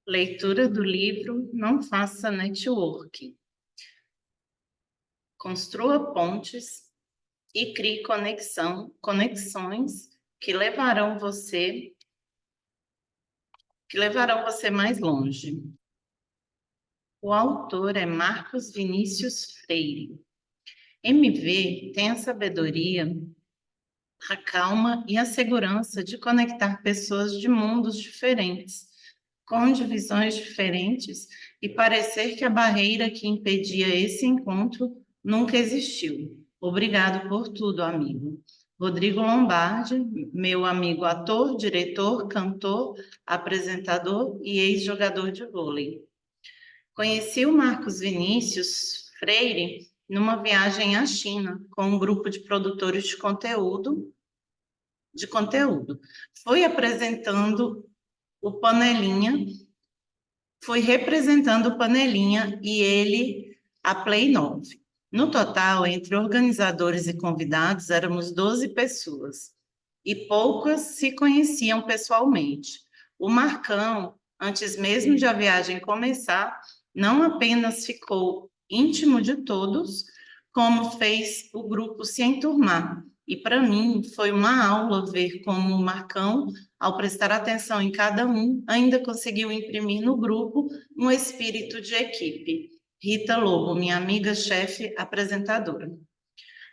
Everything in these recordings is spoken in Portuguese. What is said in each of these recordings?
Leitura do livro Não Faça Networking. Construa pontes e crie conexões que levarão você mais longe. O autor é Marcos Vinícius Freire. MV tem a sabedoria, a calma e a segurança de conectar pessoas de mundos diferentes, com divisões diferentes, e parecer que a barreira que impedia esse encontro nunca existiu. Obrigado por tudo, amigo. Rodrigo Lombardi, meu amigo ator, diretor, cantor, apresentador e ex-jogador de vôlei. Conheci o Marcos Vinícius Freire numa viagem à China com um grupo de produtores de conteúdo. Fui apresentando o Panelinha, fui representando o Panelinha e ele a Play 9. No total, entre organizadores e convidados, éramos 12 pessoas e poucas se conheciam pessoalmente. O Marcão, antes mesmo de a viagem começar, não apenas ficou íntimo de todos, como fez o grupo se enturmar. E para mim foi uma aula ver como o Marcão, ao prestar atenção em cada um, ainda conseguiu imprimir no grupo um espírito de equipe. Rita Lobo, minha amiga, chefe, apresentadora.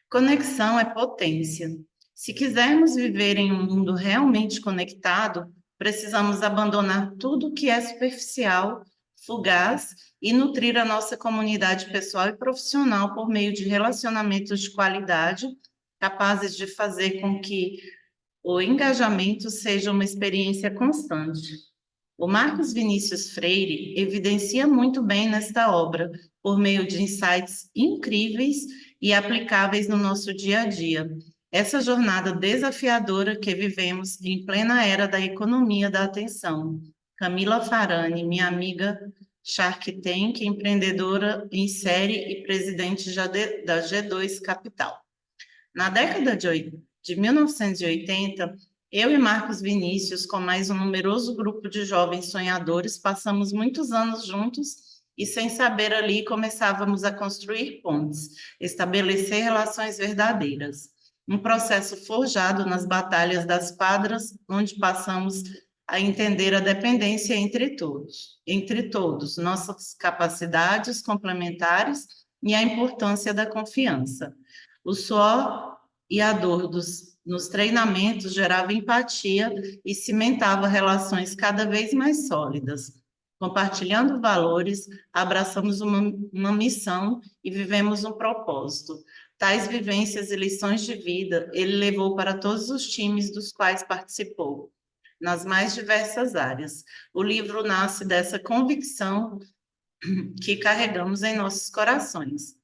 Conexão é potência. Se quisermos viver em um mundo realmente conectado, precisamos abandonar tudo que é superficial, fugaz e nutrir a nossa comunidade pessoal e profissional por meio de relacionamentos de qualidade, capazes de fazer com que o engajamento seja uma experiência constante. O Marcos Vinícius Freire evidencia muito bem nesta obra, por meio de insights incríveis e aplicáveis no nosso dia a dia. Essa jornada desafiadora que vivemos em plena era da economia da atenção. Camila Farani, minha amiga Shark Tank, empreendedora em série e presidente da G2 Capital. Na década de 1980, eu e Marcos Vinícius, com mais um numeroso grupo de jovens sonhadores, passamos muitos anos juntos e, sem saber ali, começávamos a construir pontes, estabelecer relações verdadeiras. Um processo forjado nas batalhas das quadras, onde passamos a entender a dependência entre todos, nossas capacidades complementares e a importância da confiança. O suor e a dor nos treinamentos gerava empatia e cimentava relações cada vez mais sólidas. Compartilhando valores, abraçamos uma missão e vivemos um propósito. Tais vivências e lições de vida ele levou para todos os times dos quais participou, nas mais diversas áreas. O livro nasce dessa convicção que carregamos em nossos corações.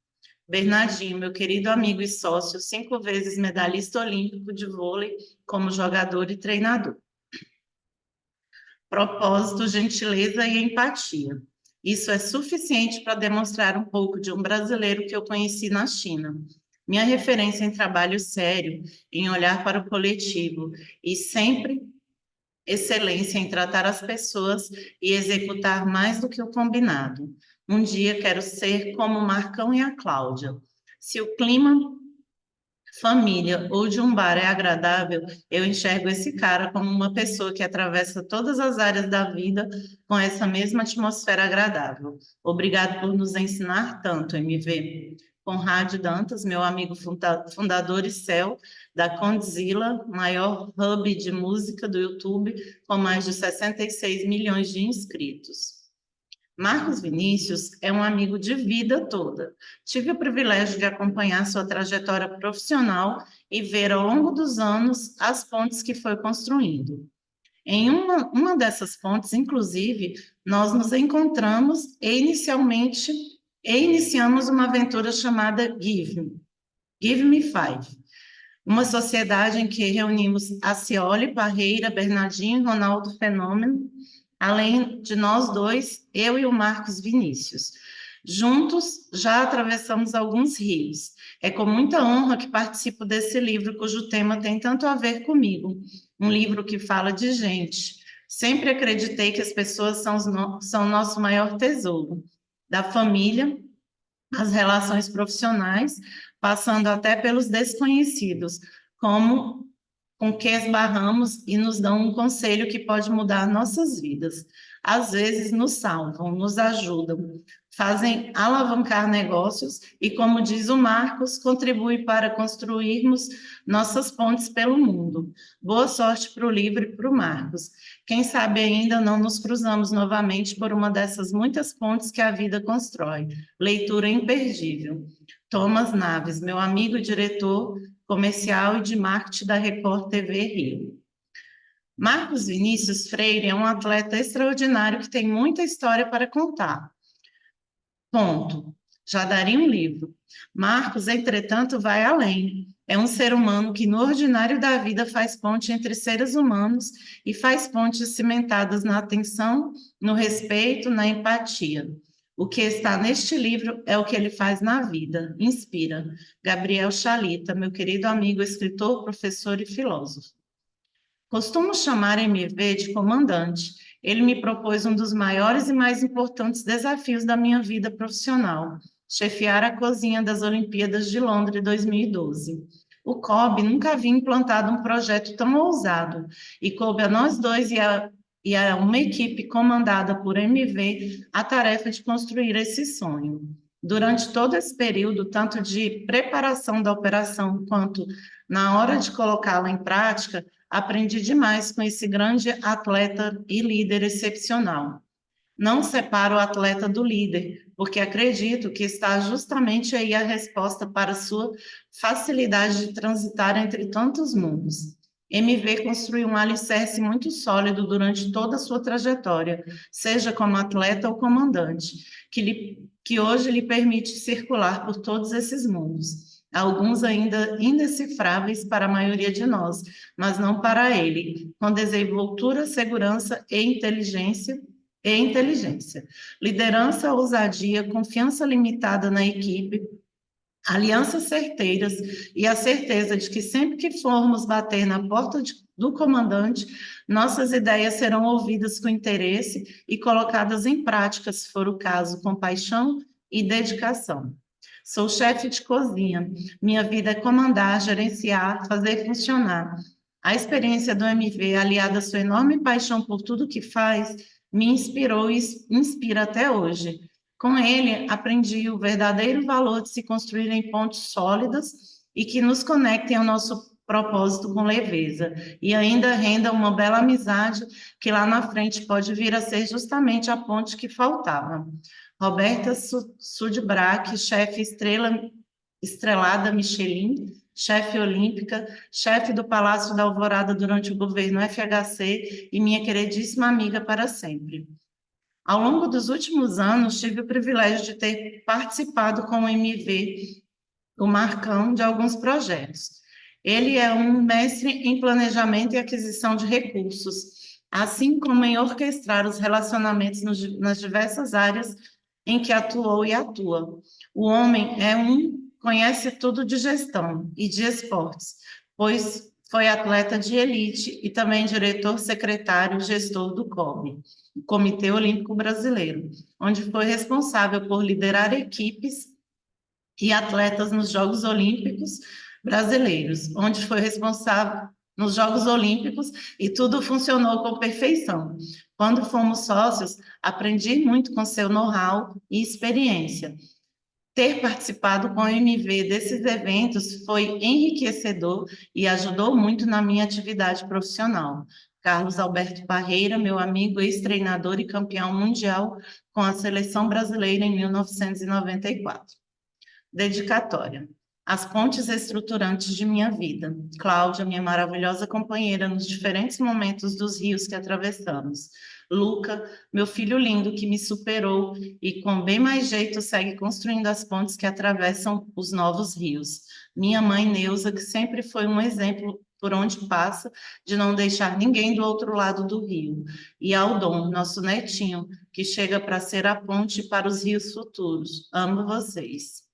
Bernardinho, meu querido amigo e sócio, 5 vezes medalhista olímpico de vôlei como jogador e treinador. Propósito, gentileza e empatia. Isso é suficiente para demonstrar um pouco de um brasileiro que eu conheci na China. Minha referência em trabalho sério, em olhar para o coletivo e sempre excelência em tratar as pessoas e executar mais do que o combinado. Um dia quero ser como o Marcão e a Cláudia. Se o clima, família ou de um bar é agradável, eu enxergo esse cara como uma pessoa que atravessa todas as áreas da vida com essa mesma atmosfera agradável. Obrigado por nos ensinar tanto, MV. Conrad Dantas, meu amigo fundador e CEO da Condzilla, maior hub de música do YouTube, com mais de 66 milhões de inscritos. Marcos Vinícius é um amigo de vida toda. Tive o privilégio de acompanhar sua trajetória profissional e ver ao longo dos anos as pontes que foi construindo. Em uma dessas pontes, inclusive, nós nos encontramos e iniciamos uma aventura chamada Give Me Five, uma sociedade em que reunimos a Cioli, Parreira, Bernardinho e Ronaldo Fenômeno, além de nós dois, eu e o Marcos Vinícius. Juntos, já atravessamos alguns rios. É com muita honra que participo desse livro, cujo tema tem tanto a ver comigo. Um livro que fala de gente, Sempre acreditei que as pessoas são nosso maior tesouro, da família, as relações profissionais, passando até pelos desconhecidos, como com que esbarramos e nos dão um conselho que pode mudar nossas vidas. Às vezes nos salvam, nos ajudam, fazem alavancar negócios e, como diz o Marcos, contribui para construirmos nossas pontes pelo mundo. Boa sorte para o livro e para o Marcos. Quem sabe ainda não nos cruzamos novamente por uma dessas muitas pontes que a vida constrói. Leitura imperdível. Thomas Naves, meu amigo e diretor comercial e de marketing da Record TV Rio. Marcos Vinícius Freire é um atleta extraordinário que tem muita história para contar. Ponto. Já daria um livro. Marcos, entretanto, vai além. É um ser humano que, no ordinário da vida, faz ponte entre seres humanos e faz pontes cimentadas na atenção, no respeito, na empatia. O que está neste livro é o que ele faz na vida. Inspira. Gabriel Chalita, meu querido amigo, escritor, professor e filósofo. Costumo chamar MV de comandante. Ele me propôs um dos maiores e mais importantes desafios da minha vida profissional, chefiar a cozinha das Olimpíadas de Londres 2012. O COB nunca havia implantado um projeto tão ousado e coube a nós dois e a uma equipe comandada por MV a tarefa de construir esse sonho. Durante todo esse período, tanto de preparação da operação quanto na hora de colocá-la em prática, aprendi demais com esse grande atleta e líder excepcional. Não separo o atleta do líder, porque acredito que está justamente aí a resposta para a sua facilidade de transitar entre tantos mundos. MV construiu um alicerce muito sólido durante toda a sua trajetória, seja como atleta ou comandante, que hoje lhe permite circular por todos esses mundos. Alguns ainda indecifráveis para a maioria de nós, mas não para ele, com desenvoltura, segurança e inteligência. Liderança, ousadia, confiança limitada na equipe, alianças certeiras e a certeza de que sempre que formos bater na porta do comandante, nossas ideias serão ouvidas com interesse e colocadas em prática, se for o caso, com paixão e dedicação. Sou chefe de cozinha. Minha vida é comandar, gerenciar, fazer funcionar. A experiência do MV, aliada à sua enorme paixão por tudo que faz, me inspirou e inspira até hoje. Com ele, aprendi o verdadeiro valor de se construírem pontes sólidas e que nos conectem ao nosso propósito com leveza, e ainda renda uma bela amizade que lá na frente pode vir a ser justamente a ponte que faltava. Roberta Sudbrack, chefe estrelada Michelin, chefe olímpica, chefe do Palácio da Alvorada durante o governo FHC e minha queridíssima amiga para sempre. Ao longo dos últimos anos, tive o privilégio de ter participado com o MV, o Marcão, de alguns projetos. Ele é um mestre em planejamento e aquisição de recursos, assim como em orquestrar os relacionamentos nas diversas áreas em que atuou e atua. O homem conhece tudo de gestão e de esportes, pois foi atleta de elite e também diretor, secretário, gestor do COB, o Comitê Olímpico Brasileiro, onde foi responsável por liderar equipes e atletas nos Jogos Olímpicos Brasileiros, onde foi responsável nos Jogos Olímpicos e tudo funcionou com perfeição. Quando fomos sócios, aprendi muito com seu know-how e experiência. Ter participado com o MV desses eventos foi enriquecedor e ajudou muito na minha atividade profissional. Carlos Alberto Parreira, meu amigo, ex-treinador e campeão mundial com a seleção brasileira em 1994. Dedicatória. As pontes estruturantes de minha vida. Cláudia, minha maravilhosa companheira nos diferentes momentos dos rios que atravessamos. Luca, meu filho lindo que me superou e com bem mais jeito segue construindo as pontes que atravessam os novos rios. Minha mãe Neuza, que sempre foi um exemplo por onde passa, de não deixar ninguém do outro lado do rio. E Aldon, nosso netinho, que chega para ser a ponte para os rios futuros. Amo vocês.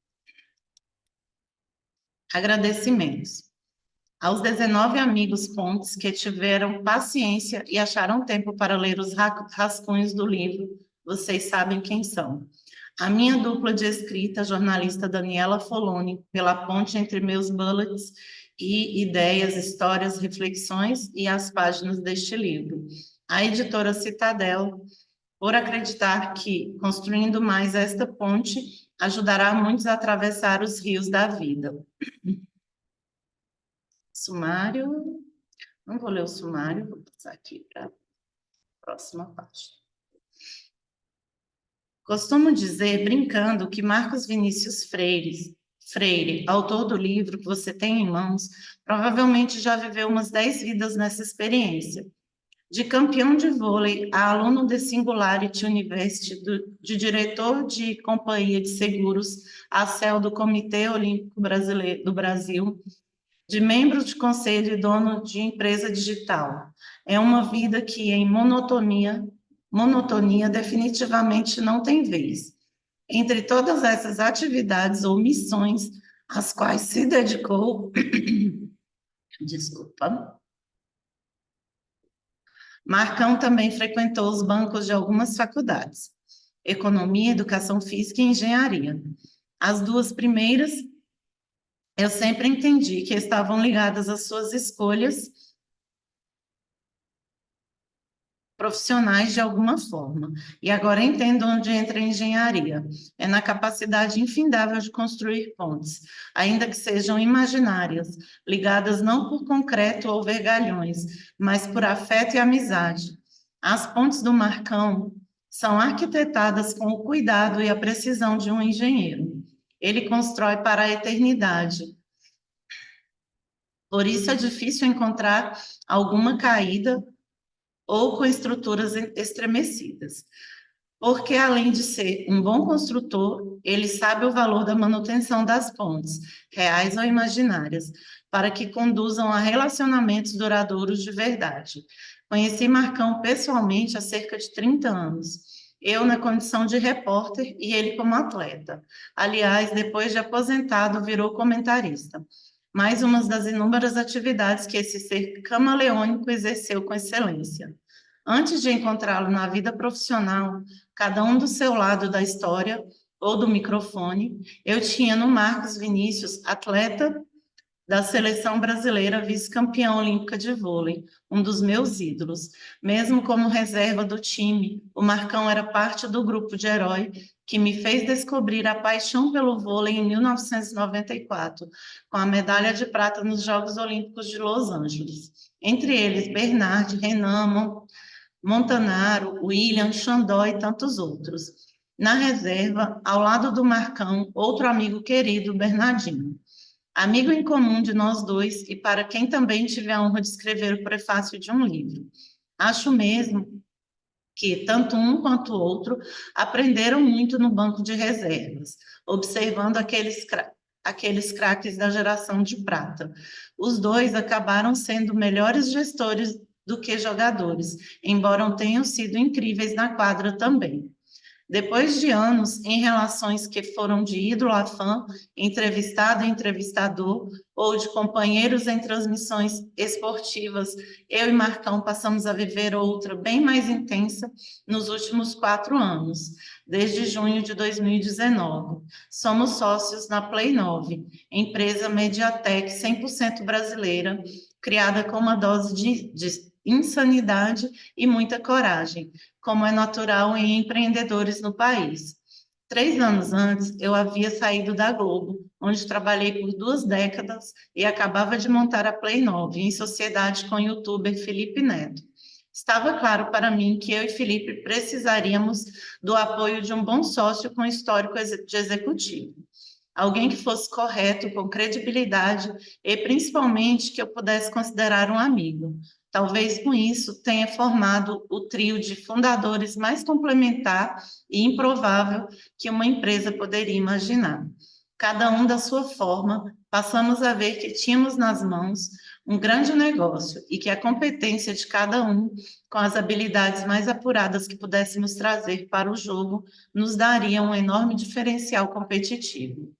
Agradecimentos. Aos 19 amigos pontes que tiveram paciência e acharam tempo para ler os rascunhos do livro, vocês sabem quem são. A minha dupla de escrita, a jornalista Daniela Foloni, pela ponte entre meus bullets e ideias, histórias, reflexões e as páginas deste livro. A editora Citadel, por acreditar que, construindo mais esta ponte, ajudará muitos a atravessar os rios da vida. Sumário. Não vou ler o sumário, vou passar aqui para a próxima página. Costumo dizer, brincando, que Marcos Vinícius Freire, autor do livro que você tem em mãos, provavelmente já viveu umas 10 vidas nessa experiência. De campeão de vôlei a aluno de Singularity University, de diretor de companhia de seguros, a CEL do Comitê Olímpico Brasileiro, do Brasil, de membro de conselho e dono de empresa digital. É uma vida que, em monotonia definitivamente não tem vez. Entre todas essas atividades ou missões às quais se dedicou, desculpa, Marcão também frequentou os bancos de algumas faculdades, economia, educação física e engenharia. As duas primeiras, eu sempre entendi que estavam ligadas às suas escolhas profissionais de alguma forma. E agora entendo onde entra a engenharia. É na capacidade infindável de construir pontes, ainda que sejam imaginárias, ligadas não por concreto ou vergalhões, mas por afeto e amizade. As pontes do Marcão são arquitetadas com o cuidado e a precisão de um engenheiro. Ele constrói para a eternidade. Por isso é difícil encontrar alguma caída ou com estruturas estremecidas. Porque, além de ser um bom construtor, ele sabe o valor da manutenção das pontes, reais ou imaginárias, para que conduzam a relacionamentos duradouros de verdade. Conheci Marcão pessoalmente há cerca de 30 anos. Eu na condição de repórter e ele como atleta. Aliás, depois de aposentado, virou comentarista. Mais uma das inúmeras atividades que esse ser camaleônico exerceu com excelência. Antes de encontrá-lo na vida profissional, cada um do seu lado da história ou do microfone, eu tinha no Marcos Vinícius, atleta da seleção brasileira, vice-campeã olímpica de vôlei, um dos meus ídolos. Mesmo como reserva do time, o Marcão era parte do grupo de herói que me fez descobrir a paixão pelo vôlei em 1994, com a medalha de prata nos Jogos Olímpicos de Los Angeles. Entre eles, Bernard, Renan, Montanaro, William, Xandó e tantos outros. Na reserva, ao lado do Marcão, outro amigo querido, Bernardinho. Amigo em comum de nós dois e para quem também tive a honra de escrever o prefácio de um livro. Acho mesmo que tanto um quanto o outro aprenderam muito no banco de reservas, observando aqueles craques da geração de prata. Os dois acabaram sendo melhores gestores do que jogadores, embora tenham sido incríveis na quadra também. Depois de anos em relações que foram de ídolo a fã, entrevistado a entrevistador, ou de companheiros em transmissões esportivas, eu e Marcão passamos a viver outra bem mais intensa nos últimos 4 anos, desde junho de 2019. Somos sócios na Play 9, empresa Mediatek 100% brasileira, criada com uma dose de insanidade e muita coragem, como é natural em empreendedores no país. 3 anos antes, eu havia saído da Globo, onde trabalhei por 2 décadas e acabava de montar a Play 9, em sociedade com o youtuber Felipe Neto. Estava claro para mim que eu e Felipe precisaríamos do apoio de um bom sócio com histórico de executivo. Alguém que fosse correto, com credibilidade e principalmente que eu pudesse considerar um amigo. Talvez com isso tenha formado o trio de fundadores mais complementar e improvável que uma empresa poderia imaginar. Cada um da sua forma, passamos a ver que tínhamos nas mãos um grande negócio e que a competência de cada um, com as habilidades mais apuradas que pudéssemos trazer para o jogo, nos daria um enorme diferencial competitivo.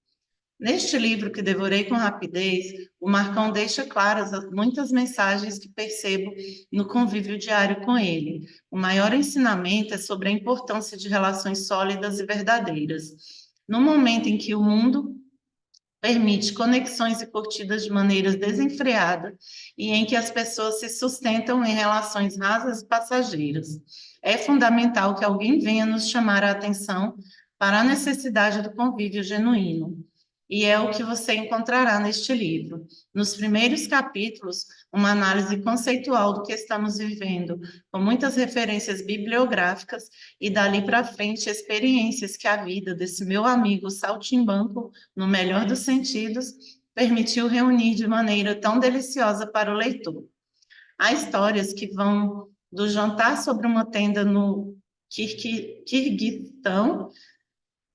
Neste livro, que devorei com rapidez, o Marcão deixa claras muitas mensagens que percebo no convívio diário com ele. O maior ensinamento é sobre a importância de relações sólidas e verdadeiras. No momento em que o mundo permite conexões e curtidas de maneiras desenfreadas e em que as pessoas se sustentam em relações rasas e passageiras. É fundamental que alguém venha nos chamar a atenção para a necessidade do convívio genuíno. E é o que você encontrará neste livro. Nos primeiros capítulos, uma análise conceitual do que estamos vivendo, com muitas referências bibliográficas, e dali para frente, experiências que a vida desse meu amigo saltimbanco, no melhor dos sentidos, permitiu reunir de maneira tão deliciosa para o leitor. Há histórias que vão do jantar sobre uma tenda no Quirguistão,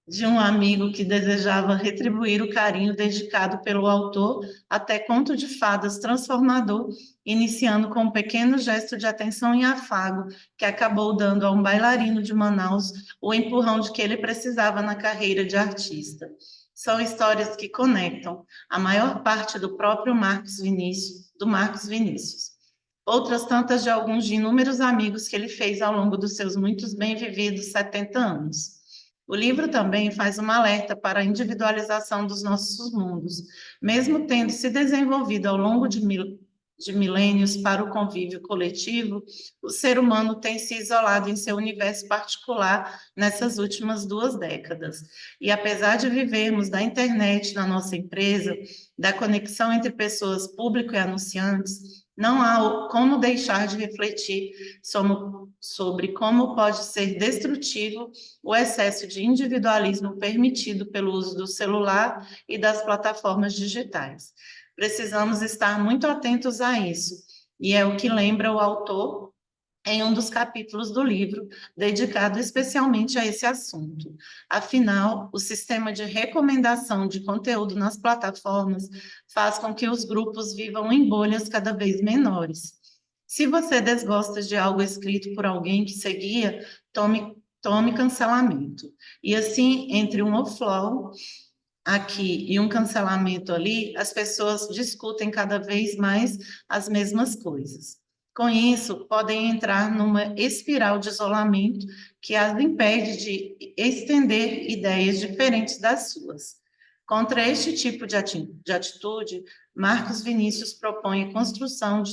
de um amigo que desejava retribuir o carinho dedicado pelo autor, até conto de fadas transformador, iniciando com um pequeno gesto de atenção e afago, que acabou dando a um bailarino de Manaus o empurrão de que ele precisava na carreira de artista. São histórias que conectam a maior parte do próprio Marcos Vinícius, do Marcos Vinícius. Outras tantas de alguns de inúmeros amigos que ele fez ao longo dos seus muitos bem vividos 70 anos. O livro também faz uma alerta para a individualização dos nossos mundos. Mesmo tendo se desenvolvido ao longo de milênios para o convívio coletivo, o ser humano tem se isolado em seu universo particular nessas últimas 2 décadas. E apesar de vivermos da internet na nossa empresa, da conexão entre pessoas, público e anunciantes, não há como deixar de refletir sobre como pode ser destrutivo o excesso de individualismo permitido pelo uso do celular e das plataformas digitais. Precisamos estar muito atentos a isso, e é o que lembra o autor em um dos capítulos do livro, dedicado especialmente a esse assunto. Afinal, o sistema de recomendação de conteúdo nas plataformas faz com que os grupos vivam em bolhas cada vez menores. Se você desgosta de algo escrito por alguém que seguia, tome cancelamento. E assim, entre um offload aqui e um cancelamento ali, as pessoas discutem cada vez mais as mesmas coisas. Com isso, podem entrar numa espiral de isolamento que as impede de estender ideias diferentes das suas. Contra este tipo de atitude, Marcos Vinícius propõe a construção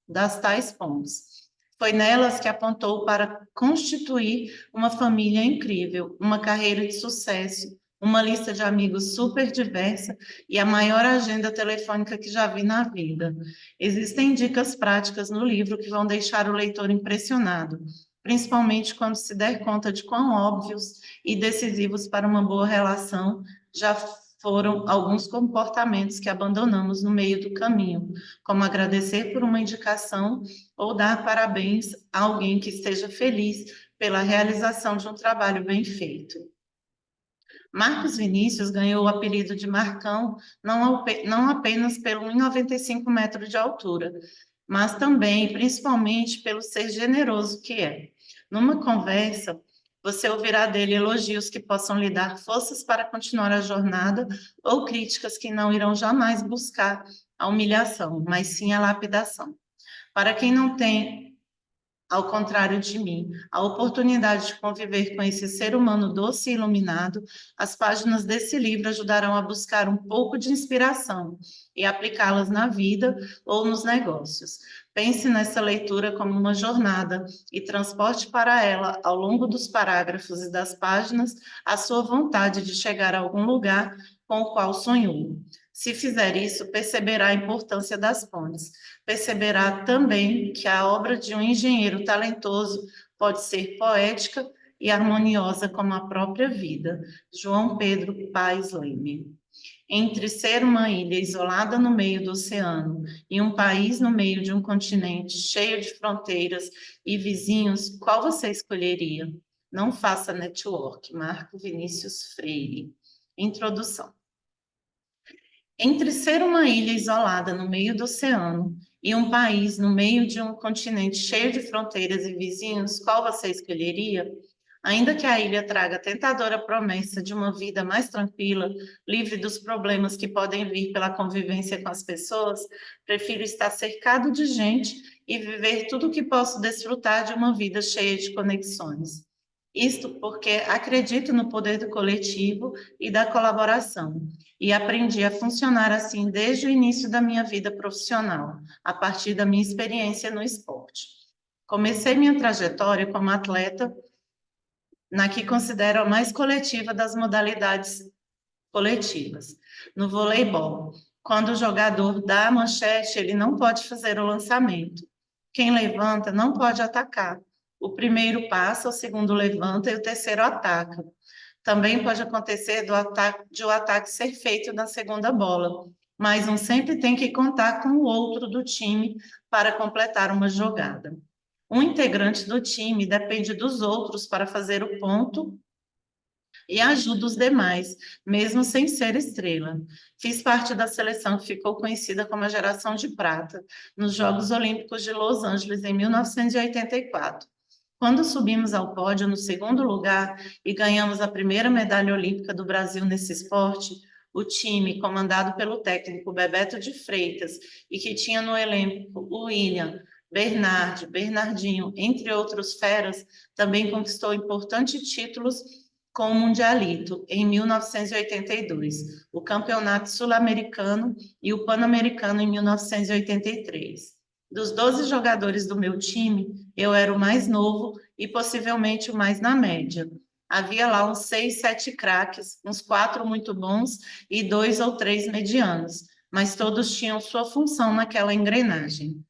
das tais pontes. Foi nelas que apontou para constituir uma família incrível, uma carreira de sucesso, uma lista de amigos super diversa e a maior agenda telefônica que já vi na vida. Existem dicas práticas no livro que vão deixar o leitor impressionado, principalmente quando se der conta de quão óbvios e decisivos para uma boa relação já foram alguns comportamentos que abandonamos no meio do caminho, como agradecer por uma indicação ou dar parabéns a alguém que esteja feliz pela realização de um trabalho bem feito. Marcos Vinícius ganhou o apelido de Marcão não apenas pelo 1,95 metros de altura, mas também, principalmente, pelo ser generoso que é. Numa conversa, você ouvirá dele elogios que possam lhe dar forças para continuar a jornada ou críticas que não irão jamais buscar a humilhação, mas sim a lapidação. Para quem não tem, ao contrário de mim, a oportunidade de conviver com esse ser humano doce e iluminado, as páginas desse livro ajudarão a buscar um pouco de inspiração e aplicá-las na vida ou nos negócios. Pense nessa leitura como uma jornada e transporte para ela, ao longo dos parágrafos e das páginas, a sua vontade de chegar a algum lugar com o qual sonhou. Se fizer isso, perceberá a importância das pontes. Perceberá também que a obra de um engenheiro talentoso pode ser poética e harmoniosa como a própria vida. João Pedro Paes Leme. Entre ser uma ilha isolada no meio do oceano e um país no meio de um continente cheio de fronteiras e vizinhos, qual você escolheria? Não faça network. Marco Vinícius Freire. Introdução. Entre ser uma ilha isolada no meio do oceano e um país no meio de um continente cheio de fronteiras e vizinhos, qual você escolheria? Ainda que a ilha traga a tentadora promessa de uma vida mais tranquila, livre dos problemas que podem vir pela convivência com as pessoas, prefiro estar cercado de gente e viver tudo o que posso desfrutar de uma vida cheia de conexões. Isto porque acredito no poder do coletivo e da colaboração, e aprendi a funcionar assim desde o início da minha vida profissional, a partir da minha experiência no esporte. Comecei minha trajetória como atleta na que considero a mais coletiva das modalidades coletivas, no voleibol. Quando o jogador dá a manchete, ele não pode fazer o lançamento. Quem levanta não pode atacar. O primeiro passa, o segundo levanta e o terceiro ataca. Também pode acontecer de o ataque ser feito na segunda bola, mas um sempre tem que contar com o outro do time para completar uma jogada. Um integrante do time depende dos outros para fazer o ponto e ajuda os demais, mesmo sem ser estrela. Fiz parte da seleção que ficou conhecida como a Geração de Prata, nos Jogos Olímpicos de Los Angeles, em 1984. Quando subimos ao pódio no segundo lugar e ganhamos a primeira medalha olímpica do Brasil nesse esporte, o time, comandado pelo técnico Bebeto de Freitas, e que tinha no elenco o William, Bernard, Bernardinho, entre outros feras, também conquistou importantes títulos com o Mundialito, em 1982, o Campeonato Sul-Americano e o Pan-Americano em 1983. Dos 12 jogadores do meu time, eu era o mais novo e possivelmente o mais na média. Havia lá uns 6, 7 craques, uns 4 muito bons e 2 ou 3 medianos, mas todos tinham sua função naquela engrenagem.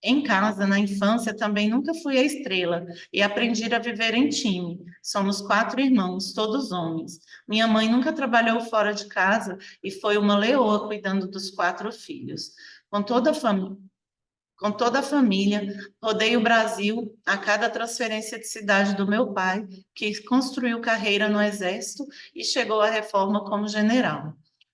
Em casa, na infância, também nunca fui a estrela e aprendi a viver em time. Somos 4 irmãos, todos homens. Minha mãe nunca trabalhou fora de casa e foi uma leoa cuidando dos 4 filhos. Com toda a família, com toda a família, rodei o Brasil a cada transferência de cidade do meu pai, que construiu carreira no Exército e chegou à reforma como general.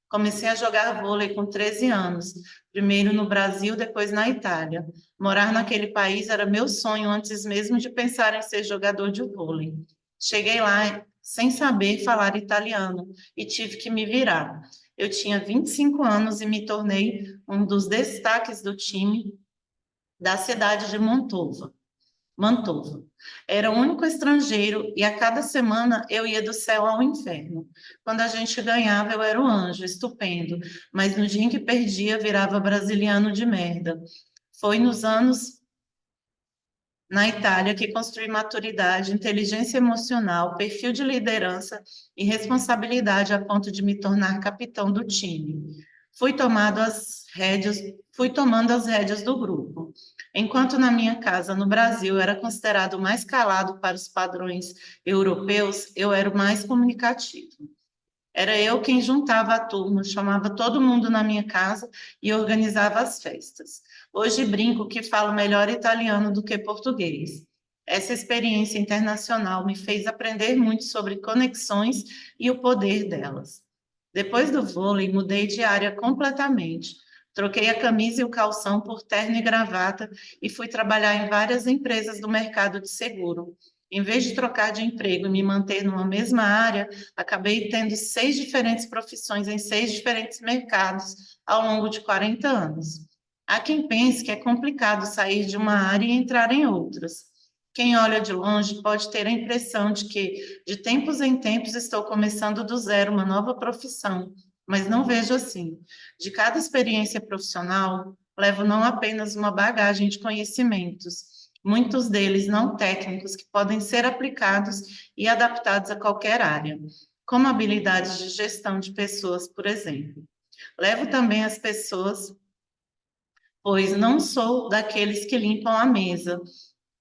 Comecei a jogar vôlei com 13 anos, primeiro no Brasil, depois na Itália. Morar naquele país era meu sonho antes mesmo de pensar em ser jogador de vôlei. Cheguei lá sem saber falar italiano e tive que me virar. Eu tinha 25 anos e me tornei um dos destaques do time da cidade de Mantova. Mantova. Era o único estrangeiro e a cada semana eu ia do céu ao inferno. Quando a gente ganhava, eu era o anjo, estupendo, mas no dia em que perdia, virava brasiliano de merda. Foi nos anos na Itália que construí maturidade, inteligência emocional, perfil de liderança e responsabilidade a ponto de me tornar capitão do time. Fui tomando as rédeas, fui tomando as rédeas do grupo. Enquanto na minha casa, no Brasil, era considerado o mais calado para os padrões europeus, eu era o mais comunicativo. Era eu quem juntava a turma, chamava todo mundo na minha casa e organizava as festas. Hoje brinco que falo melhor italiano do que português. Essa experiência internacional me fez aprender muito sobre conexões e o poder delas. Depois do vôlei, mudei de área completamente. Troquei a camisa e o calção por terno e gravata e fui trabalhar em várias empresas do mercado de seguro. Em vez de trocar de emprego e me manter numa mesma área, acabei tendo 6 diferentes profissões em 6 diferentes mercados ao longo de 40 anos. Há quem pense que é complicado sair de uma área e entrar em outras. Quem olha de longe pode ter a impressão de que, de tempos em tempos, estou começando do zero uma nova profissão, mas não vejo assim. De cada experiência profissional, levo não apenas uma bagagem de conhecimentos, muitos deles não técnicos, que podem ser aplicados e adaptados a qualquer área, como habilidades de gestão de pessoas, por exemplo. Levo também as pessoas, pois não sou daqueles que limpam a mesa,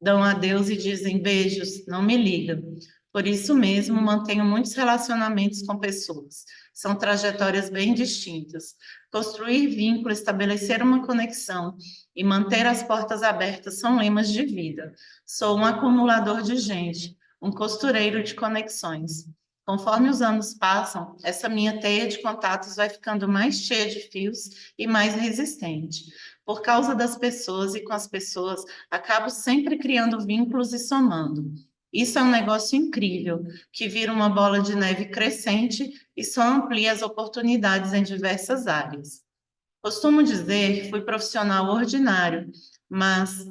dão adeus e dizem beijos, não me ligam. Por isso mesmo, mantenho muitos relacionamentos com pessoas. São trajetórias bem distintas. Construir vínculo, estabelecer uma conexão e manter as portas abertas são lemas de vida. Sou um acumulador de gente, um costureiro de conexões. Conforme os anos passam, essa minha teia de contatos vai ficando mais cheia de fios e mais resistente. Por causa das pessoas e com as pessoas, acabo sempre criando vínculos e somando. Isso é um negócio incrível, que vira uma bola de neve crescente e só amplia as oportunidades em diversas áreas. Costumo dizer que fui profissional ordinário, mas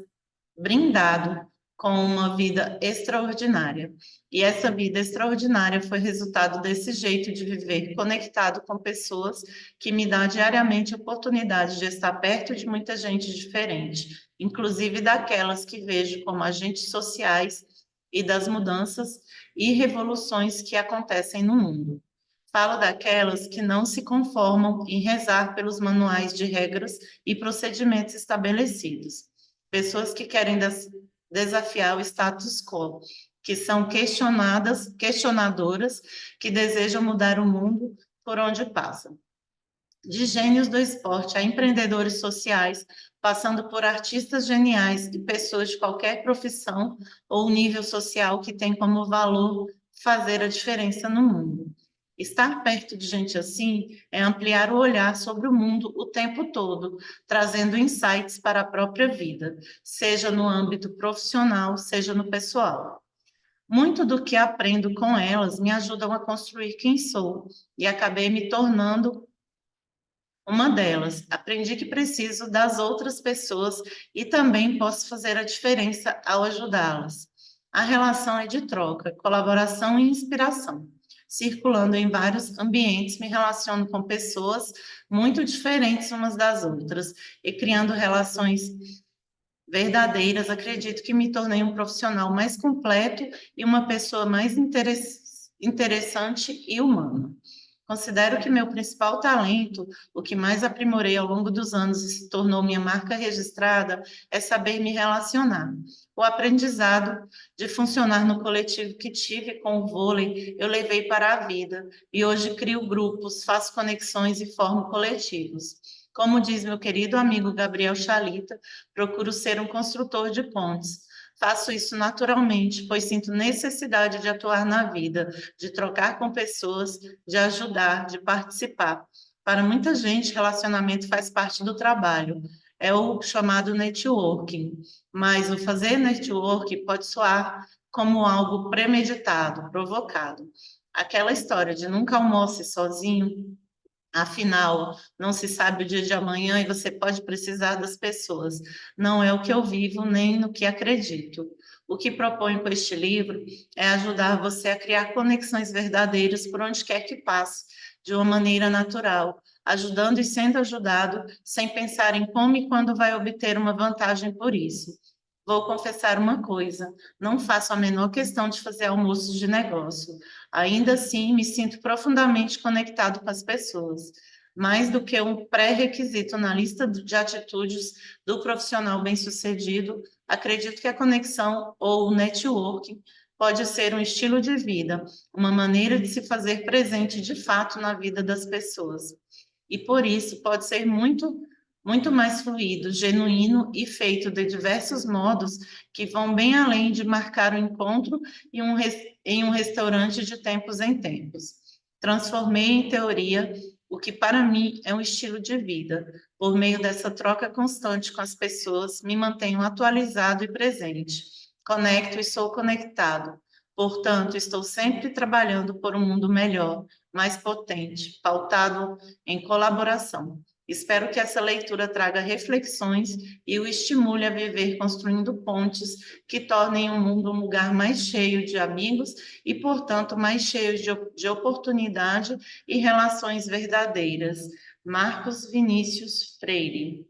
brindado com uma vida extraordinária. E essa vida extraordinária foi resultado desse jeito de viver conectado com pessoas que me dá diariamente a oportunidade de estar perto de muita gente diferente, inclusive daquelas que vejo como agentes sociais e das mudanças e revoluções que acontecem no mundo. Falo daquelas que não se conformam em rezar pelos manuais de regras e procedimentos estabelecidos. Pessoas que querem desafiar o status quo, que são questionadoras, que desejam mudar o mundo por onde passam. De gênios do esporte a empreendedores sociais, passando por artistas geniais e pessoas de qualquer profissão ou nível social que tem como valor fazer a diferença no mundo. Estar perto de gente assim é ampliar o olhar sobre o mundo o tempo todo, trazendo insights para a própria vida, seja no âmbito profissional, seja no pessoal. Muito do que aprendo com elas me ajudam a construir quem sou e acabei me tornando uma delas. Aprendi que preciso das outras pessoas e também posso fazer a diferença ao ajudá-las. A relação é de troca, colaboração e inspiração. Circulando em vários ambientes, me relaciono com pessoas muito diferentes umas das outras e criando relações verdadeiras. Acredito que me tornei um profissional mais completo e uma pessoa mais interessante e humana. Considero que meu principal talento, o que mais aprimorei ao longo dos anos e se tornou minha marca registrada, é saber me relacionar. O aprendizado de funcionar no coletivo que tive com o vôlei, eu levei para a vida e hoje crio grupos, faço conexões e formo coletivos. Como diz meu querido amigo Gabriel Chalita, procuro ser um construtor de pontes. Faço isso naturalmente, pois sinto necessidade de atuar na vida, de trocar com pessoas, de ajudar, de participar. Para muita gente, relacionamento faz parte do trabalho. É o chamado networking. Mas o fazer networking pode soar como algo premeditado, provocado. Aquela história de nunca almoce sozinho. Afinal, não se sabe o dia de amanhã e você pode precisar das pessoas. Não é o que eu vivo nem no que acredito. O que proponho com este livro é ajudar você a criar conexões verdadeiras por onde quer que passe, de uma maneira natural, ajudando e sendo ajudado, sem pensar em como e quando vai obter uma vantagem por isso. Vou confessar uma coisa: não faço a menor questão de fazer almoços de negócio. Ainda assim, me sinto profundamente conectado com as pessoas. Mais do que um pré-requisito na lista de atitudes do profissional bem-sucedido, acredito que a conexão ou o networking pode ser um estilo de vida, uma maneira de se fazer presente de fato na vida das pessoas. E por isso pode ser muito mais fluido, genuíno e feito de diversos modos que vão bem além de marcar o encontro em um restaurante de tempos em tempos. Transformei em teoria o que para mim é um estilo de vida. Por meio dessa troca constante com as pessoas, me mantenho atualizado e presente. Conecto e sou conectado. Portanto, estou sempre trabalhando por um mundo melhor, mais potente, pautado em colaboração. Espero que essa leitura traga reflexões e o estimule a viver construindo pontes que tornem o mundo um lugar mais cheio de amigos e, portanto, mais cheio de oportunidade e relações verdadeiras. Marcos Vinícius Freire.